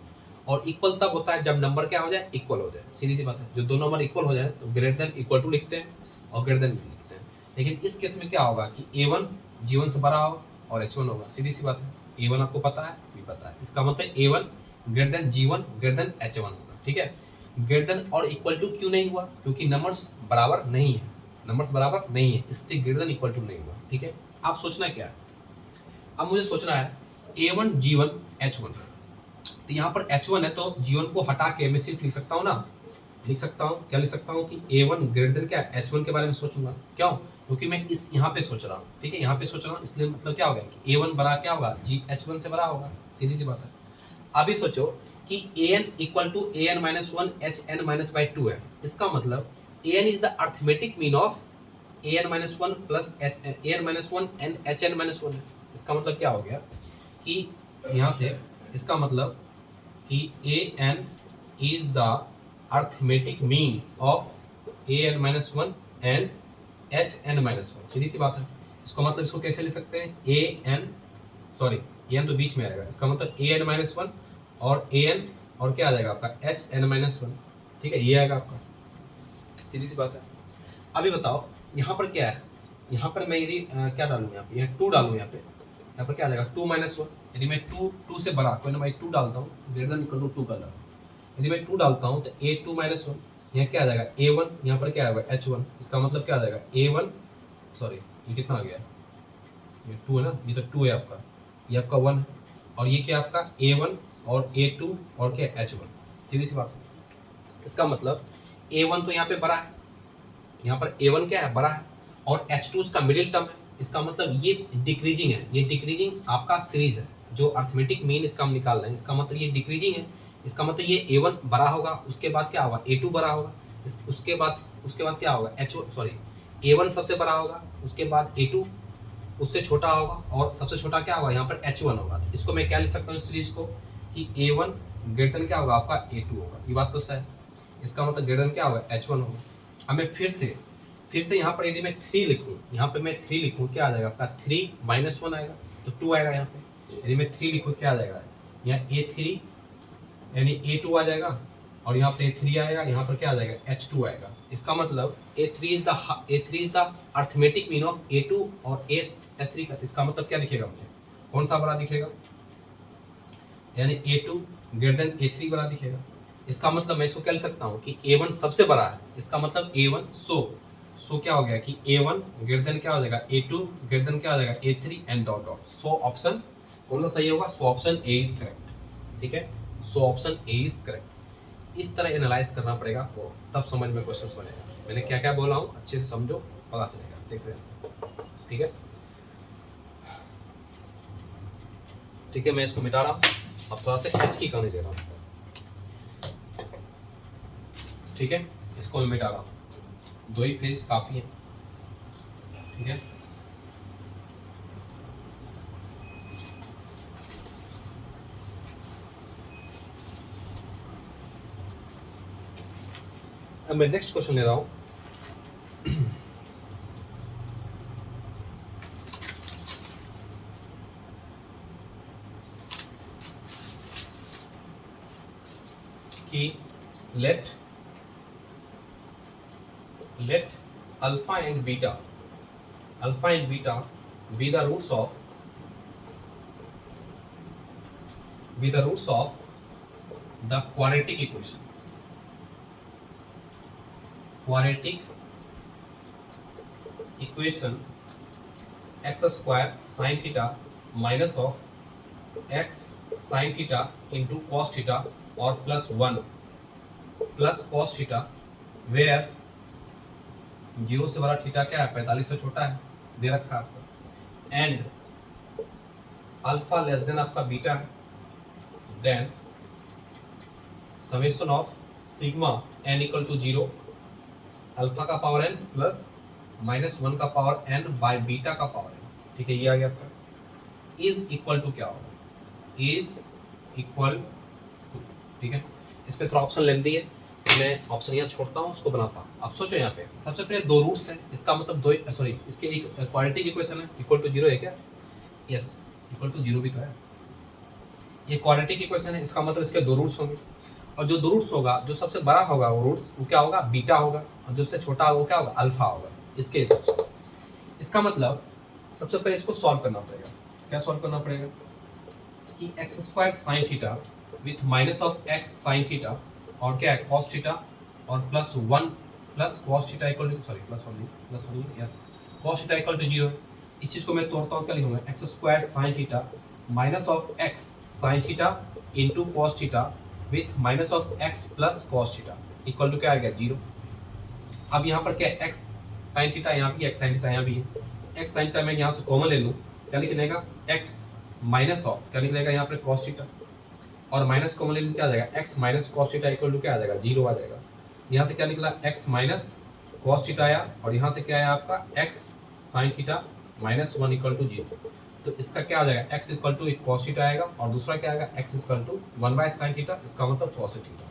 और इक्वल तब होता है जब नंबर क्या हो जाए, इक्वल हो जाए। सीधी सी बात है, जो दो नंबर इक्वल हो जाए तो ग्रेटर देन इक्वल टू लिखते हैं और ग्रेटर देन लिखते हैं। लेकिन इस केस में क्या होगा कि a1 g1 से बड़ा होगा और h1 होगा। सीधी सी बात है, a1 आपको पता है, भी पता है, इसका मतलब a1 greater then g1 greater than h1 होगा। ठीक है, ग्रेटर देन और इक्वल टू क्यों नहीं हुआ, क्योंकि नंबर्स बराबर नहीं है, नंबर्स बराबर नहीं है, इसलिए ग्रेटर देन इक्वल टू नहीं हुआ। ठीक है, आप सोचना क्या है, अब मुझे सोचना है a1 g1 h1, तो यहाँ पर h1 है तो g1 को हटा के मैं सिर्फ लिख सकता हूँ ना, लिख सकता हूँ, क्या लिख सकता हूँ कि a1 ग्रेटर देन क्या h1 के बारे में सोचूंगा। क्यों? क्योंकि मैं इस यहाँ पे सोच रहा हूँ। ठीक है, यहाँ पे सोच रहा हूँ, इसलिए मतलब क्या होगा कि a1 बड़ा क्या होगा h1 से बड़ा होगा। सीधी सी बात है। अभी सोचो कि an equal to an-1 hn-2 है, इसका मतलब an is the arithmetic mean of an-1 plus an-1 and hn-1 है। इसका मतलब क्या हो गया कि यहाँ से इसका मतलब कि an is the arithmetic mean of an-1 and hn-1। सीधी सी बात है। इसको मतलब इसको कैसे लिख सकते हैं, an तो बीच में आएगा, इसका मतलब an-1 और an और क्या आ जाएगा आपका hn-1। ठीक है, ये आएगा आपका, सीधी सी बात है। अभी बताओ यहाँ पर क्या है, यहाँ पर मैं यदि क्या डालूँ, यहाँ पे 2 डालूँ, यहाँ पर क्या आ जाएगा 2-1। यदि मैं 2 से बड़ा कोई ना मैं 2 डालता हूँ, ग्रेटर देन इक्वल टू 2 कर रहा हूँ। यदि मैं 2 डालता हूँ तो a2-1, यहाँ क्या आ जाएगा a1, यहाँ पर क्या आएगा h1। इसका मतलब क्या आ जाएगा a1, ये कितना आ गया, ये 2 है ना, ये तो 2 है आपका, ये आपका 1 है, और ये क्या आपका a1 और a2 और क्या h1। सीधी सी बात है। इसका मतलब A1 तो यहाँ पे बड़ा है, यहाँ पर A1 क्या है, बड़ा है, और H2 उसका मिडिल टर्म है। इसका मतलब ये डिक्रीजिंग है, ये डिक्रीजिंग आपका सीरीज है, जो अर्थमेटिक मीन इसका हम निकाल रहे हैं, इसका मतलब ये डिक्रीजिंग है। इसका मतलब ये A1 बड़ा होगा, उसके बाद क्या होगा, A2 बड़ा होगा, उसके बाद क्या होगा, A1 सबसे बड़ा होगा, उसके बाद A2 उससे छोटा होगा, और सबसे छोटा क्या होगा, यहाँ पर H1 होगा। इसको मैं क्या लिख सकता हूँ इस सीरीज को, कि A1 ग्रेटर देन क्या होगा आपका A2 होगा। ये बात तो सही है। इसका मतलब ग्रेटर देन क्या होगा, H1 होगा। अब मैं फिर से यहाँ पर यदि मैं 3 लिखूँ, यहाँ पे मैं 3 लिखूँ, क्या आ जाएगा आपका 3 - 1 आएगा, तो 2 आएगा यहाँ पे। यदि मैं 3 लिखूँ क्या आ जाएगा, यहाँ A3 यानी A2 आ जाएगा, और यहाँ पे A3 आएगा, यहाँ पर क्या आ जाएगा, H2 आएगा। इसका मतलब A3 is the arithmetic mean of A2 और A3 का। इसका मतलब क्या दिखेगा मुझे, कौन सा बड़ा दिखेगा, यानी A2 ग्रेटर देन A3 बड़ा दिखेगा। इसका मतलब मैं इसको क्या लिख सकता हूँ कि A1 सबसे बड़ा है। इसका मतलब A1 सो क्या हो गया कि A1 ग्रेटर देन क्या हो जाएगा, A2 ग्रेटर देन क्या हो जाएगा, A3 and dot dot. So option कौन सा सही होगा, so option A is correct. ठीक है, so option A is correct. इस तरह एनालाइज करना पड़ेगा आपको, तब समझ में क्वेश्चन बनेगा। मैंने क्या क्या बोला हूँ अच्छे से समझो, पता चलेगा। देख रहे हैं, ठीक है, ठीक है, मैं इसको मिटा रहा हूँ। अब थोड़ा सा एच की कमी दे रहा हूँ, ठीक है, इसको मैं मिटा रहा हूँ। 2 ही फेज काफी है, ठीक है। अब मैं नेक्स्ट क्वेश्चन ले रहा हूँ। कि let alpha and beta be the roots of the quadratic equation. X square sin theta minus of x sin theta into cos theta or plus 1 plus cos theta where 0 से बड़ा theta क्या है, 45 से छोटा है, दे रखा है आपको, एंड अल्फा लेस देन आपका बीटा है, then summation of sigma n equal to 0, alpha का पावर n प्लस -1 का पावर n बाय बीटा का पावर n। ठीक है, ये आ गया आपका। इज इक्वल टू क्या होगा, इज इक्वल टू, ठीक है। इस पे थोड़ा ऑप्शन लेंदी है, मैं ऑप्शन यहाँ छोड़ता हूँ, उसको बनाता हूँ। अब सोचो यहाँ पे सबसे पहले 2 रूट्स हैं, इसका मतलब इसके एक क्वाड्रेटिक इक्वेशन है, इक्वल टू 0 है क्या, यस, इक्वल टू 0 भी तो है। ये क्वाड्रेटिक इक्वेशन है, इसका मतलब इसके 2 रूट्स होंगे, और जो 2 रूट्स होगा, जो सबसे बड़ा होगा वो रूट्स वो क्या होगा, बीटा होगा, और जो सबसे छोटा होगा वो क्या होगा, अल्फा होगा, इसके हिसाब से। इसका मतलब सबसे पहले इसको सॉल्व करना पड़ेगा। क्या सॉल्व करना पड़ेगा कि x square sine theta with minus of x sine theta और क्या है कॉस थीटा और plus 1 plus cos theta equal to plus 1 yes, cos theta equal to 0 है। इस चीज को मैं तोड़ता हूँ, क्या लिखूंगा, x square sine theta minus of x sine theta into cos theta with minus of x plus cos theta equal to क्या आ गया, 0। अब यहाँ पर क्या है, एक्स साइन थीटा यहाँ भी, एक्स साइन थीटा यहाँ भी है, एक्स साइन थीटा मैं यहाँ से कॉमन ले लूँ, क्या लिख लेगा, एक्स माइनस ऑफ क्या लिख लेगा यहाँ पर कॉस थीटा, और माइनस कॉमन ले क्या आ जाएगा, x minus cos theta equal to क्या आ जाएगा, 0 आ जाएगा। यहाँ से क्या निकला, एक्स माइनस कॉस थीटा आया, और यहाँ से क्या आया आपका x sine theta minus 1 equal to 0। तो इसका क्या आ जाएगा, एक्स इक्वल टू एक कॉस थीटा आएगा, और दूसरा क्या आएगा, x equal to 1 by sine theta, इसका मतलब कॉस थीटा,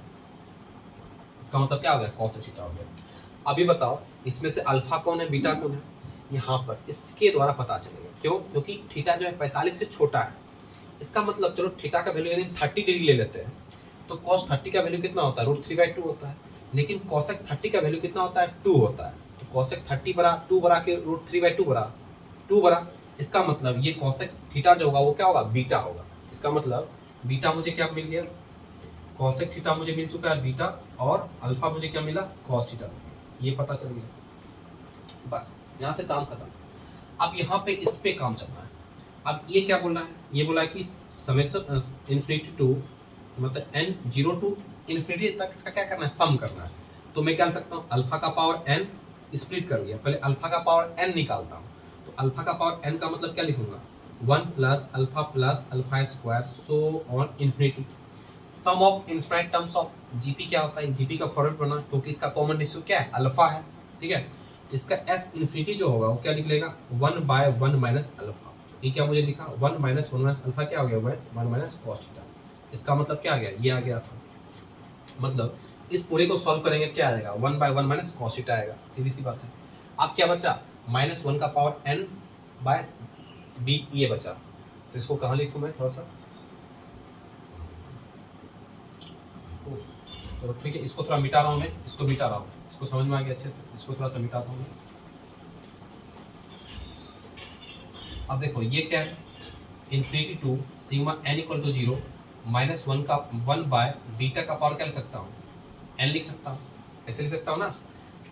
इसका मतलब क्या हो गया, कॉस थीटा हो गया। अभी बताओ इसमें से अल्फा कौन है, बीटा कौन है, यहाँ पर इसके द्वारा पता चलेगा। क्यों, क्योंकि थीटा जो है 45 से छोटा है। इसका मतलब चलो थीटा का वैल्यू यानी 30 डिग्री ले लेते हैं, तो cos 30 का वैल्यू कितना होता है, √3/2 होता है। लेकिन cosec 30 का वैल्यू कितना होता है, 2 होता है। तो cosec 30 बड़ा 2 बड़ा के √3/2 बड़ा 2 बड़ा, इसका मतलब ये cosec थीटा जो होगा वो क्या होगा, बीटा होगा। इसका मतलब बीटा मुझे क्या मिल गया, cosec थीटा मुझे मिल चुका है बीटा, और अल्फा मुझे क्या मिला, cos थीटा, ये पता चल गया। बस यहाँ से काम खत्म। अब यहाँ पे इस पे काम चलना है। अब ये क्या बोल रहा है, ये बोला है कि समेशन इन्फिनिटी टू मतलब n 0 to इन्फिनिटी तक इसका क्या करना है, सम करना है। तो मैं क्या कर सकता हूँ, अल्फा का पावर n स्प्लिट कर लिया, पहले अल्फा का पावर n निकालता हूँ। तो अल्फा का पावर n का मतलब क्या लिखूंगा, 1 plus alpha square so on infinity. Sum of infinite terms of GP क्या होता है, जीपी का फॉर्मूला बना, क्योंकि इसका कॉमन रेशियो क्या है, अल्फा है, ठीक है। इसका एस इन्फिनिटी जो होगा वो क्या निकलेगा, 1/1 माइनस अल्फा। ठीक है, मुझे लिखा 1 माइनस 1 माइनस अल्फा क्या हो गया, 1 माइनस कॉस थीटा। इसका मतलब क्या आ गया, ये आ गया था। मतलब इस पूरे को सॉल्व करेंगे क्या आएगा, 1/1 माइनस कॉस थीटा आएगा, सीधी सी बात है। अब क्या बचा, -1 का पावर n बाय बी, ये बचा। तो इसको कहाँ लिखूँ मैं, थोड़ा सा, तो ठीक है, इसको थोड़ा मिटा रहा हूँ मैं, इसको मिटा रहा हूँ, इसको समझ में आ गया अच्छे से, इसको थोड़ा सा मिटाता हूँ। अब देखो ये क्या है, infinity to sigma n equal to 0 -1 का 1 बाय बीटा का पावर क्या लिख सकता हूँ, n लिख सकता हूँ, ऐसे लिख सकता हूँ ना।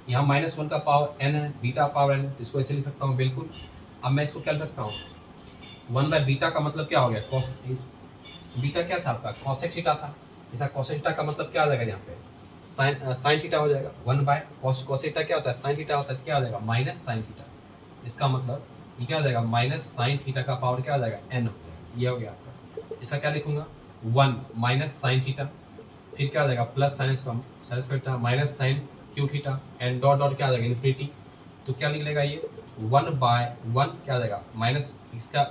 यहाँ -1 का पावर n है, बीटा पावर n है, तो इसको ऐसे लिख सकता हूँ बिल्कुल। अब मैं इसको क्या लिख सकता हूँ, 1 बाय बीटा का मतलब क्या हो गया, कॉस, बीटा क्या था आपका, कॉसेक थीटा था। ऐसा कॉसेक थीटा का मतलब क्या आ जाएगा यहाँ पे, साइन थीटा हो जाएगा। 1 बाय कॉस थीटा क्या होता है, साइन थीटा होता है, क्या आ जाएगा, माइनस साइन थीटा। इसका मतलब ये क्या आ जाएगा, माइनस साइन थीटा का पावर क्या आ जाएगा, n हो जाएगा। ये हो गया आपका। इसका क्या लिखूंगा, 1 माइनस साइन थीटा, फिर क्या आ जाएगा, plus sine theta minus sine cube theta, and dot dot क्या आ जाएगा, इन्फिनिटी। तो क्या निकलेगा ये 1/1 क्या आ जाएगा, माइनस इसका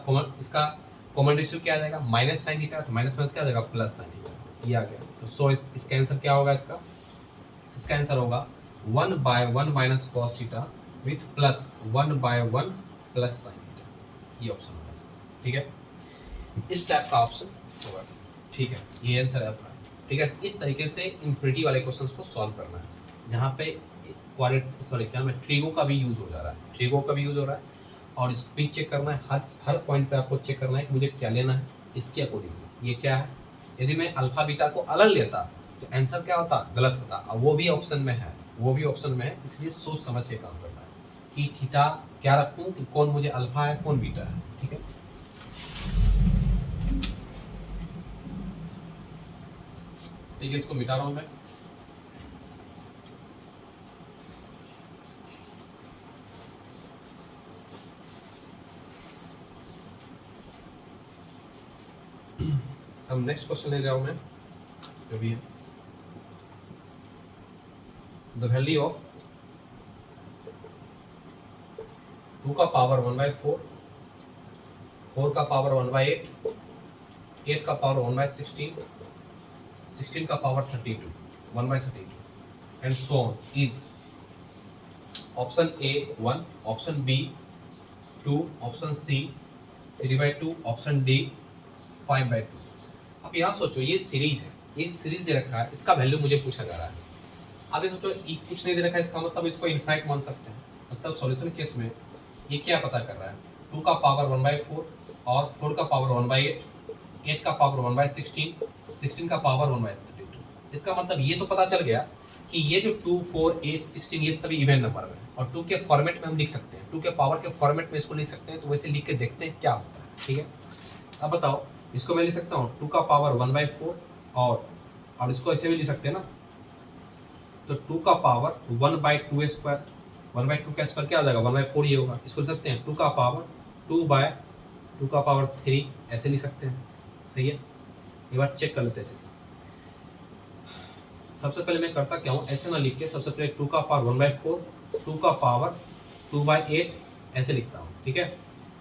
कॉमन रेशियो क्या आ जाएगा, माइनस साइन थीटा, तो माइनस माइनस क्या आ जाएगा, प्लस साइन थीटा। ये आ गया। तो सो इसका आंसर क्या होगा, इसका आंसर होगा 1/1 minus cos theta with plus 1/1 plus sine theta. ये ऑप्शन होगा इसका, ठीक है, इस टाइप का ऑप्शन होगा, ठीक है, ये आंसर है आपका। ठीक है, इस तरीके से इन्फिनिटी वाले क्वेश्चंस को सॉल्व करना है, जहाँ पे क्या नाम है, ट्रिगो का भी यूज हो जा रहा है, ट्रिगो का भी यूज हो रहा है। और इसको भी चेक करना है, हर पॉइंट पे आपको चेक करना है कि मुझे क्या लेना है, इसके अकॉर्डिंग ये क्या है। यदि मैं अल्फा बीटा को अलग लेता तो आंसर क्या होता, गलत होता। और वो भी ऑप्शन में है, इसलिए सोच समझ के काम करना है कि थीटा क्या रखूं, कि कौन मुझे अल्फा है कौन बीटा है, ठीक है। ठीक है, इसको मिटा रहा हूं मैं। अब नेक्स्ट क्वेश्चन ले रहा हूं मैं, जो भी है, द वैल्यू ऑफ 2 का पावर 1/4, 4 का पावर 1/8, 8 का पावर 1/16, 16 का power 32, 1/32 and so on is option A 1, option B 2, option C 3/2, option D 5/2। अब यहाँ सोचो, ये सीरीज है, ये सीरीज दे रखा है, इसका वैल्यू मुझे पूछा जा रहा है। अब ये सोचो, कुछ नहीं दे रखा है, इसका मतलब इसको इनफाइनाइट मान सकते हैं। मतलब सॉल्यूशन केस में ये क्या पता कर रहा है, 2 का पावर 1/4 और 4 का पावर 1/8, 8 का पावर 1/16, 16 का पावर 1/32। इसका मतलब ये तो पता चल गया कि ये जो 2, 4, 8, 16 ये सभी इवन नंबर में है, और 2 के फॉर्मेट में हम लिख सकते हैं, 2 के पावर के फॉर्मेट में इसको लिख सकते हैं। तो वैसे लिख के देखते हैं क्या होता है, ठीक है। अब बताओ, इसको मैं लिख सकता हूँ 2 का पावर 1/4 और इसको ऐसे भी लिख सकते हैं ना, तो 2 का पावर 1/2 स्क्वायर, 1/2 का स्क्वायर क्या आ जाएगा, 1/4 ही होगा। इसको लिख सकते हैं 2 का पावर 2 का पावर 3, ऐसे लिख सकते हैं, सही है। ये बात चेक कर लेते हैं जैसे। सबसे पहले मैं करता क्या हूँ, ऐसे ना लिख के सबसे पहले 2 का पावर 1/4, 2 का पावर 2/8 ऐसे लिखता हूँ, ठीक है।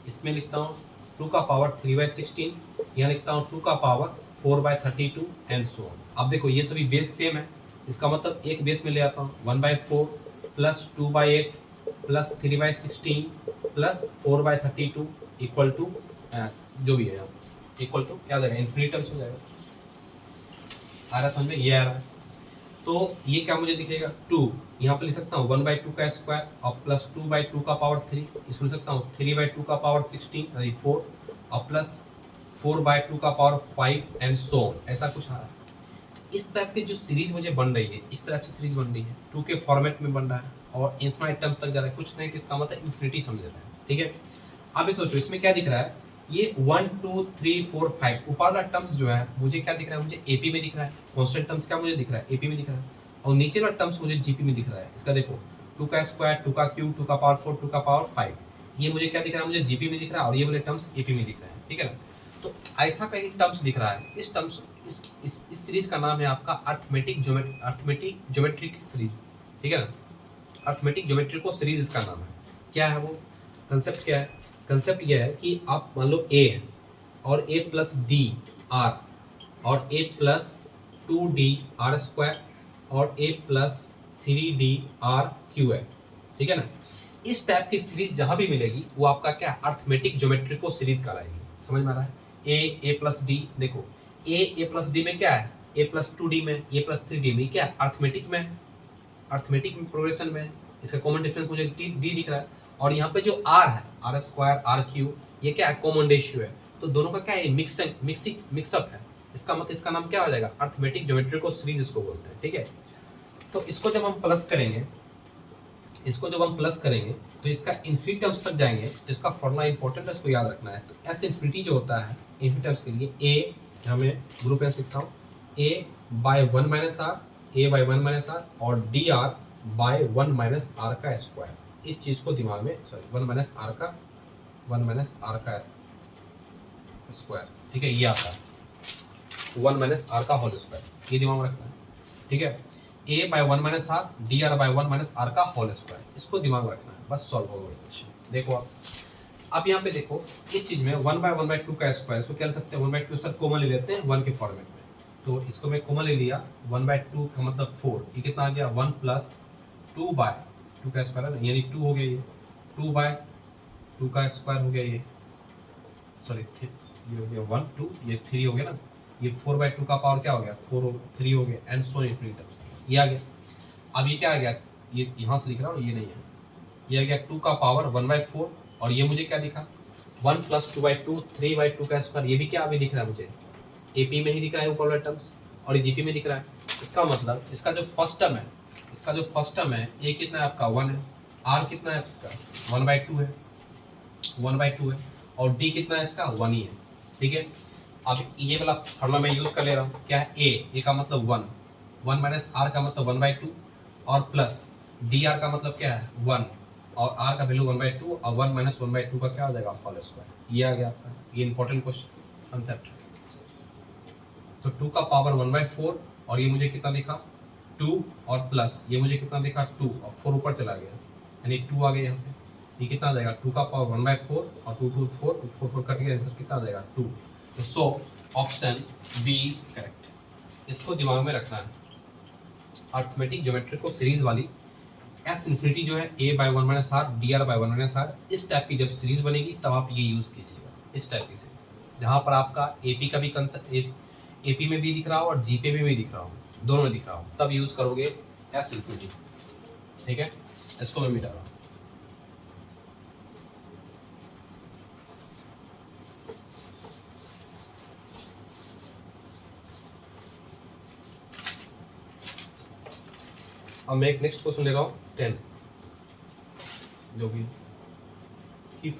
इसमें लिखता हूँ 2 का पावर 3/16, यहाँ लिखता हूँ 2 का पावर 4/32 एंड सो ऑन। अब देखो ये सभी बेस सेम है, इसका मतलब एक बेस में ले आता हूँ, 1/4 plus 2/8 plus 3/16 plus 4/32 equal to जो भी है यहाँ इक्वल टू क्या आ जाएगा, इन्फिनिटी टर्म्स हो जाएगा। आ रहा समझ में, ये आ रहा है। तो ये क्या मुझे दिखेगा, 2 यहाँ पर लिख सकता हूँ 1/2 का स्क्वायर और प्लस 2/2 का पावर 3, इसको लिख सकता हूँ 3/2 का पावर 16 4 और प्लस 4/2 का पावर 5 एंड सो ऑन, ऐसा कुछ आ रहा है। इस टाइप की जो सीरीज मुझे बन रही है, इस तरह की सीरीज बन रही है, 2 के फॉर्मेट में बन रहा है और इन्फिनिट टर्म्स तक जा रहा है, कुछ नहीं, इसका मतलब इन्फिनिटी समझ रहा है, ठीक है। अब ये सोचो, इसमें क्या दिख रहा है, ये 1 2 3 4 5 ऊपर वाला टर्म्स जो है मुझे क्या दिख रहा है, मुझे एपी में दिख रहा है। कांस्टेंट टर्म्स क्या मुझे दिख रहा है, एपी में दिख रहा है। और नीचे वाला टर्म्स मुझे जीपी में दिख रहा है। इसका देखो 2 का स्क्वायर, 2 का क्यूब, 2 का पावर 4, 2 का पावर 5, ये मुझे क्या दिख रहा है, मुझे जीपी में दिख रहा है। और ये वाले टर्म्स एपी में दिख रहे हैं, ठीक है ना। तो ऐसा कहीं टर्म्स दिख रहा है। इस टर्म्स इस सीरीज का नाम है आपका अर्थमेटिक ज्योमेट्रिक सीरीज, ठीक है ना। अर्थमेटिक ज्योमेट्रिक सीरीज इसका नाम है। क्या है वो कंसेप्ट, क्या है कंसेप्ट? ये है कि आप मान लो ए है और ए प्लस डी आर और ए प्लस 2d आर स्क्वायर और ए प्लस 3d आर क्यू है, ठीक है ना। इस टाइप की सीरीज जहां भी मिलेगी वो आपका क्या अर्थमेटिक ज्योमेट्रिक सीरीज कहलाएगी। समझ में आ रहा है? ए प्लस डी, देखो ए प्लस डी में क्या है, ए प्लस 2d में, ए प्लस 3d में, क्या अर्थमेटिक में, अर्थमेटिक में प्रोग्रेशन में। इसका कॉमन डिफरेंस मुझे डी दिख रहा है। और यहाँ पे जो आर है, आर स्क्वायर आर क्यू, ये क्या है, कॉमन रेशियो है। तो दोनों का क्या है, मिक्सअप है। इसका मतलब इसका नाम क्या हो जाएगा, अर्थमेटिक ज्योमेट्रिक सीरीज इसको बोलते हैं, ठीक है। तो इसको जब हम प्लस करेंगे, तो इसका इन्फिनिटी टर्म्स तक जाएंगे। तो इसका फॉर्मूला इंपॉर्टेंट है, इसको याद रखना है। तो एस इन्फिनिटी जो होता है इन्फिनिटी टर्म्स के लिए, ए हमें ग्रुप में लिखता हूँ, a by 1 minus r, a by 1 minus r और d r by 1 minus are का स्क्वायर। इस चीज को दिमाग में, सॉरी 1 माइनस आर का स्क्वायर, ठीक है, ये आता है 1 माइनस आर का होल स्क्वायर, ये दिमाग में रखना है, ठीक है। A by 1 minus r, d r by 1 minus are का होल स्क्वायर, इसको दिमाग में रखना है, बस सॉल्व होगा क्वेश्चन। देखो आप अब यहाँ पे देखो, इस चीज में 1 बाय 1 बाय 2 का स्क्वायर, इसको क्या लिख सकते हैं, 1 बाय 2 सर कॉमन ले लेते हैं 1 के फॉर्मेट में। तो इसको मैं कॉमन ले लिया, 1 बाय 2 का मतलब 4, ये कितना आ गया 1 प्लस 2 बाय 2 का स्क्वायर है ना, यानी 2 हो गया, ये 2 बाय 2 का स्क्वायर हो गया, ये सॉरी ये हो गया 1 2, ये 3 हो गया ना, ये 4 बाय 2 का पावर क्या हो गया 3 हो गया, एंड सो इनफिनिटी टर्म्स, ये आ गया। अब ये क्या आ गया, ये यहाँ से लिख रहा हूँ, ये नहीं है, ये आ गया 2 का पावर 1 बाय 4, और ये मुझे क्या दिखा 1 प्लस 2 बाई 2, 3 बाई 2 का स्क्वायर, ये भी क्या अभी दिख रहा है मुझे, एपी में ही दिख रहा है ऊपर वाला टर्म्स, और ये जीपी में दिख रहा है। इसका मतलब इसका जो फर्स्ट टर्म है, ए कितना है आपका 1 है, आर कितना है इसका 1 बाई 2 है, 1 बाई 2 है, और डी कितना है इसका 1 ही है, ठीक है। अब ये वाला फॉर्मूला मैं यूज कर ले रहा हूँ, क्या है ए का मतलब 1 माइनस आर का मतलब 1 बाई 2, और प्लस डी आर का मतलब क्या है 1, और आर का वैल्यू 1 बाई 2, और 1 माइनस 1 बाई 2 का क्या हो जाएगा होल स्क्वायर, ये आ गया आपका, ये इंपॉर्टेंट क्वेश्चन कंसेप्ट है। तो 2 का पावर 1 बाई 4, और ये मुझे कितना दिखा 2, और प्लस ये मुझे कितना दिखा 2, और 4 ऊपर चला गया, यानी 2 आ गया यहाँ पे, ये कितना आ जाएगा 2 का पावर 1 बाई 4 और 2 2 4, 4 4 कट गया, आंसर कितना आ जाएगा 2। तो so option B is correct, इसको दिमाग में रखना है। अर्थमेटिक ज्योमेट्रिक को सीरीज वाली एस इन्फिनिटी जो है a by 1 minus r, d r by 1 minus r, इस टाइप की जब सीरीज बनेगी तब आप ये यूज कीजिएगा, इस टाइप की सीरीज जहां पर आपका एपी का भी कंसेप्ट एपी में भी दिख रहा हो और जीपी में भी दिख रहा हो, दोनों में दिख रहा हो, तब यूज करोगे एस इन्फिनिटी, ठीक है। इसको मैं मिटा रहा हूँ। अब मैं एक नेक्स्ट क्वेश्चन ले रहा हूँ 10, जो कि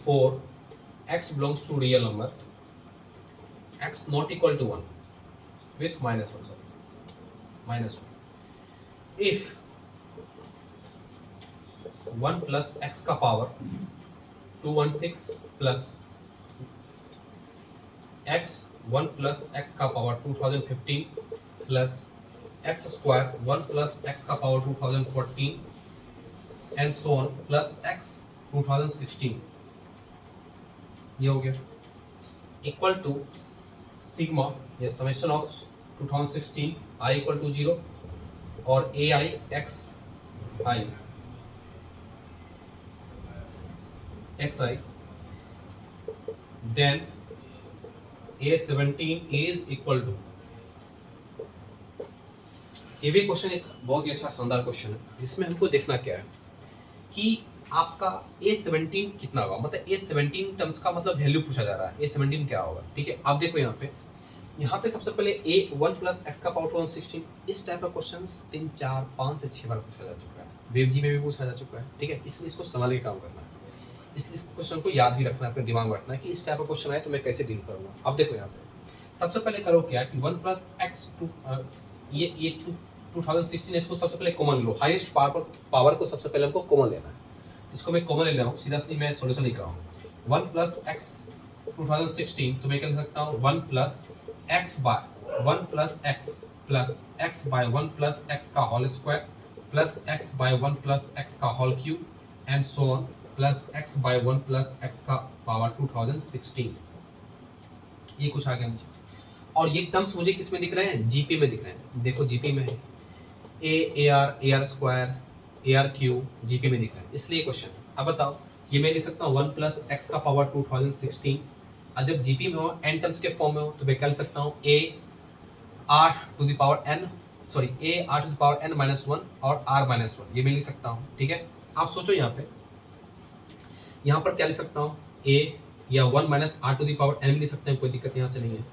4 x belongs to real number, x not equal to 1 with -1, if 1 plus x का power 216 plus x 1 plus x का power 2015 plus x square 1 plus x का power 2014 and so on plus x 2016, ये हो गया इक्वल टू सिग्मा, ये summation of 2016 i equal to 0 और a i x i then A17 is equal to, ये भी question एक बहुत ही अच्छा शानदार क्वेश्चन है, जिसमें हमको देखना क्या है कि आपका A17 कितना होगा, मतलब A17 टर्म्स का मतलब वैल्यू पूछा जा रहा है, A17 क्या होगा, ठीक है। आप देखो यहाँ पे सबसे पहले A1 प्लस एक्स का पावर 2016, इस टाइप का क्वेश्चन 3 4 5 से 6 बार पूछा जा चुका है, वेब जी में भी पूछा जा चुका है, ठीक है। इसलिए इसको संभाल के काम करना है। इस क्वेश्चन को याद भी रखना है, अपने दिमाग में रखना है कि इस टाइप का क्वेश्चन आए तो मैं कैसे डील करूँगा। अब देखो यहाँ पे सबसे पहले करो क्या कि 1 प्लस एक्स टू ये 2016 इसको सबसे पहले कॉमन लो, हाईएस्ट पावर को सबसे पहले हमको कॉमन लेना है। इसको मैं कॉमन ले रहा हूँ, सीधा सीधी मैं सोल्यूशन लिख रहा हूँ। 1 प्लस एक्स 2016 तो मैं क्या लिख सकता हूँ 1 plus x by 1 plus x by 1 plus x का whole square plus x by 1 plus x का whole cube and so on plus x by 1 plus x का पावर 2016। ये कुछ आ गया मुझे। और ये टर्म्स मुझे किस में दिख रहे हैं? जीपी में दिख रहे हैं। देखो जीपी में है A are square A R cube GP में दिख रहा है, इसलिए क्वेश्चन। अब बताओ ये मैं लिख सकता हूँ 1 प्लस एक्स का पावर 2016। और जब जीपी में हो एन टर्म्स के फॉर्म में हो तो मैं क्या लिख सकता हूँ a are to the power N minus 1 और आर माइनस 1, ये मैं लिख सकता हूँ। ठीक है, आप सोचो यहाँ पर क्या लिख सकता हूँ ए या 1 minus r to the power n भी लिख सकते हैं, कोई दिक्कत यहाँ से नहीं है।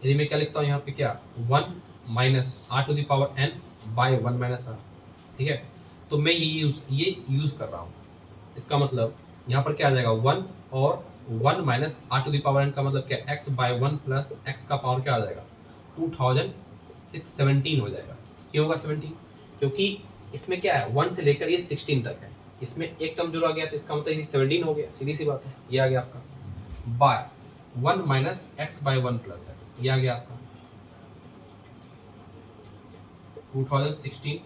यदि मैं क्या लिखता हूँ यहाँ पे क्या 1 minus r to the power n by 1 minus r. ठीक है, तो मैं ये यूज कर रहा हूँ। इसका मतलब यहाँ पर क्या आ जाएगा 1 और 1 minus r to the power n का मतलब क्या एक्स बाय 1 प्लस एक्स का पावर क्या आ जाएगा 2017 हो जाएगा। क्यों होगा 17? क्योंकि इसमें क्या है 1 से लेकर ये 16 तक है, इसमें एक टर्म जुड़ा गया तो इसका मतलब ये 17 हो गया, सीधी सी बात है। ये आ गया आपका by 1 minus x by 1 plus x, ये आ गया आपका 2016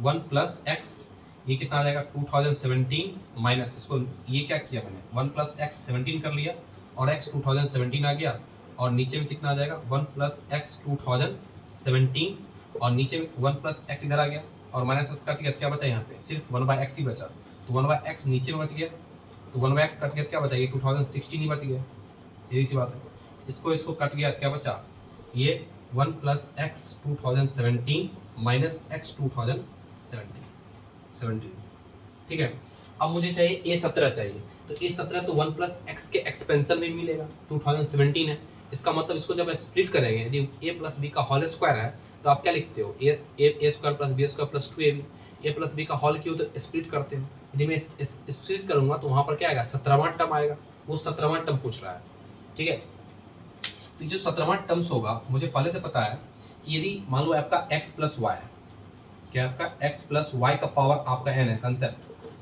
1 प्लस एक्स, ये कितना आ जाएगा 2017 माइनस इसको ये क्या किया मैंने 1 प्लस एक्स 17 कर लिया और एक्स 2017 आ गया और नीचे में कितना आ जाएगा 1 प्लस एक्स 2017 और नीचे में 1 प्लस एक्स इधर आ गया और माइनस एक्स कट गया, क्या बचा यहाँ पे सिर्फ 1 बाय एक्स ही बचा। तो 1 बाय एक्स नीचे में बच गया, तो 1 बाय एक्स कट गया क्या बचा, ये 2016 ही बच गया, यही सी बात है। इसको कट गया क्या बचा, ये 1 प्लस एक्स 2017 माइनस एक्स 2017। ठीक है, अब मुझे चाहिए A17 चाहिए, तो A17 तो 1 प्लस एक्स के एक्सपेंशन में मिलेगा, 2017 है। इसका मतलब इसको जब स्प्लिट करेंगे, यदि a प्लस बी का होल स्क्वायर है तो आप क्या लिखते हो a square plus b square plus 2ab, a plus b का होल क्यों तो स्प्लिट करते हो। यदि मैं स्प्लिट करूंगा तो वहां पर क्या आएगा 17वां टर्म आएगा, वो 17वां टर्म पूछ रहा है। ठीक है, तो जो 17वां टर्म्स होगा मुझे पहले से पता है कि यदि मान लो आपका x प्लस वाई है, क्या आपका x प्लस वाई का पावर आपका n है कंसेप्ट,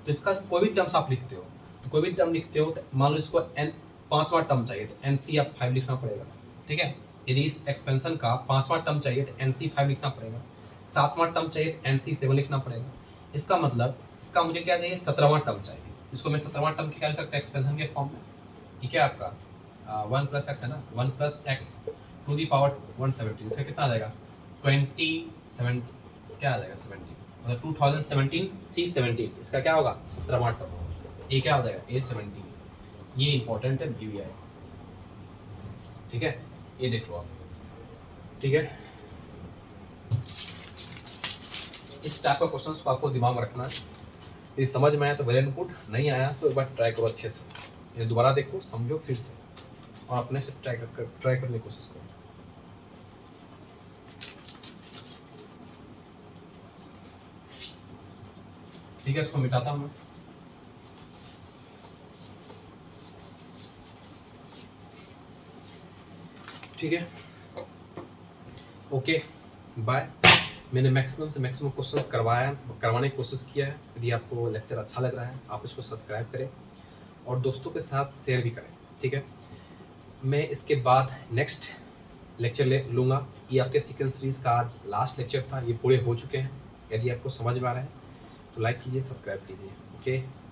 तो इसका कोई भी टर्म्स आप लिखते हो तो कोई भी टर्म लिखते हो तो मान लो इसको n 5वां टर्म चाहिए तो NC आप 5 लिखना पड़ेगा। ठीक है, यदि इस एक्सपेंशन का 5वां टर्म चाहिए तो NC 5 लिखना पड़ेगा, 7वां टर्म चाहिए तो NC 7 लिखना पड़ेगा। इसका मतलब इसका मुझे क्या चाहिए 17वां टर्म चाहिए, इसको मैं 17वां टर्म क्या लिख सकता हूँ एक्सपेंशन के फॉर्म में। ठीक है, आपका 1 प्लस एक्स है ना, 1 plus x to the power 117, इसका कितना आ जाएगा 27, क्या आ जाएगा 70, मतलब 2017 C17, इसका क्या होगा 17वां टर्म, ये क्या हो जाएगा A17। ये इंपॉर्टेंट है BVI। ठीक है, ये देख लो आप। ठीक है, इस टाइप का क्वेश्चंस को आपको दिमाग में रखना है। ये समझ में आया तो वेल एंड गुड, नहीं आया तो एक बार ट्राई करो अच्छे से, ये दोबारा देखो समझो फिर से और अपने से ट्राई करने की कोशिश करो। ठीक है, इसको मिटाता हूँ। ठीक है, ओके बाय। मैंने मैक्सिमम से मैक्सिमम क्वेश्चंस करवाने की कोशिश किया है। यदि आपको लेक्चर अच्छा लग रहा है आप इसको सब्सक्राइब करें और दोस्तों के साथ शेयर भी करें। ठीक है, मैं इसके बाद नेक्स्ट लेक्चर लूँगा। ये आपके सीक्वेंस सीरीज का आज लास्ट लेक्चर था, ये पूरे हो चुके हैं। यदि आपको समझ में आ रहा है तो लाइक कीजिए, सब्सक्राइब कीजिए। ओके।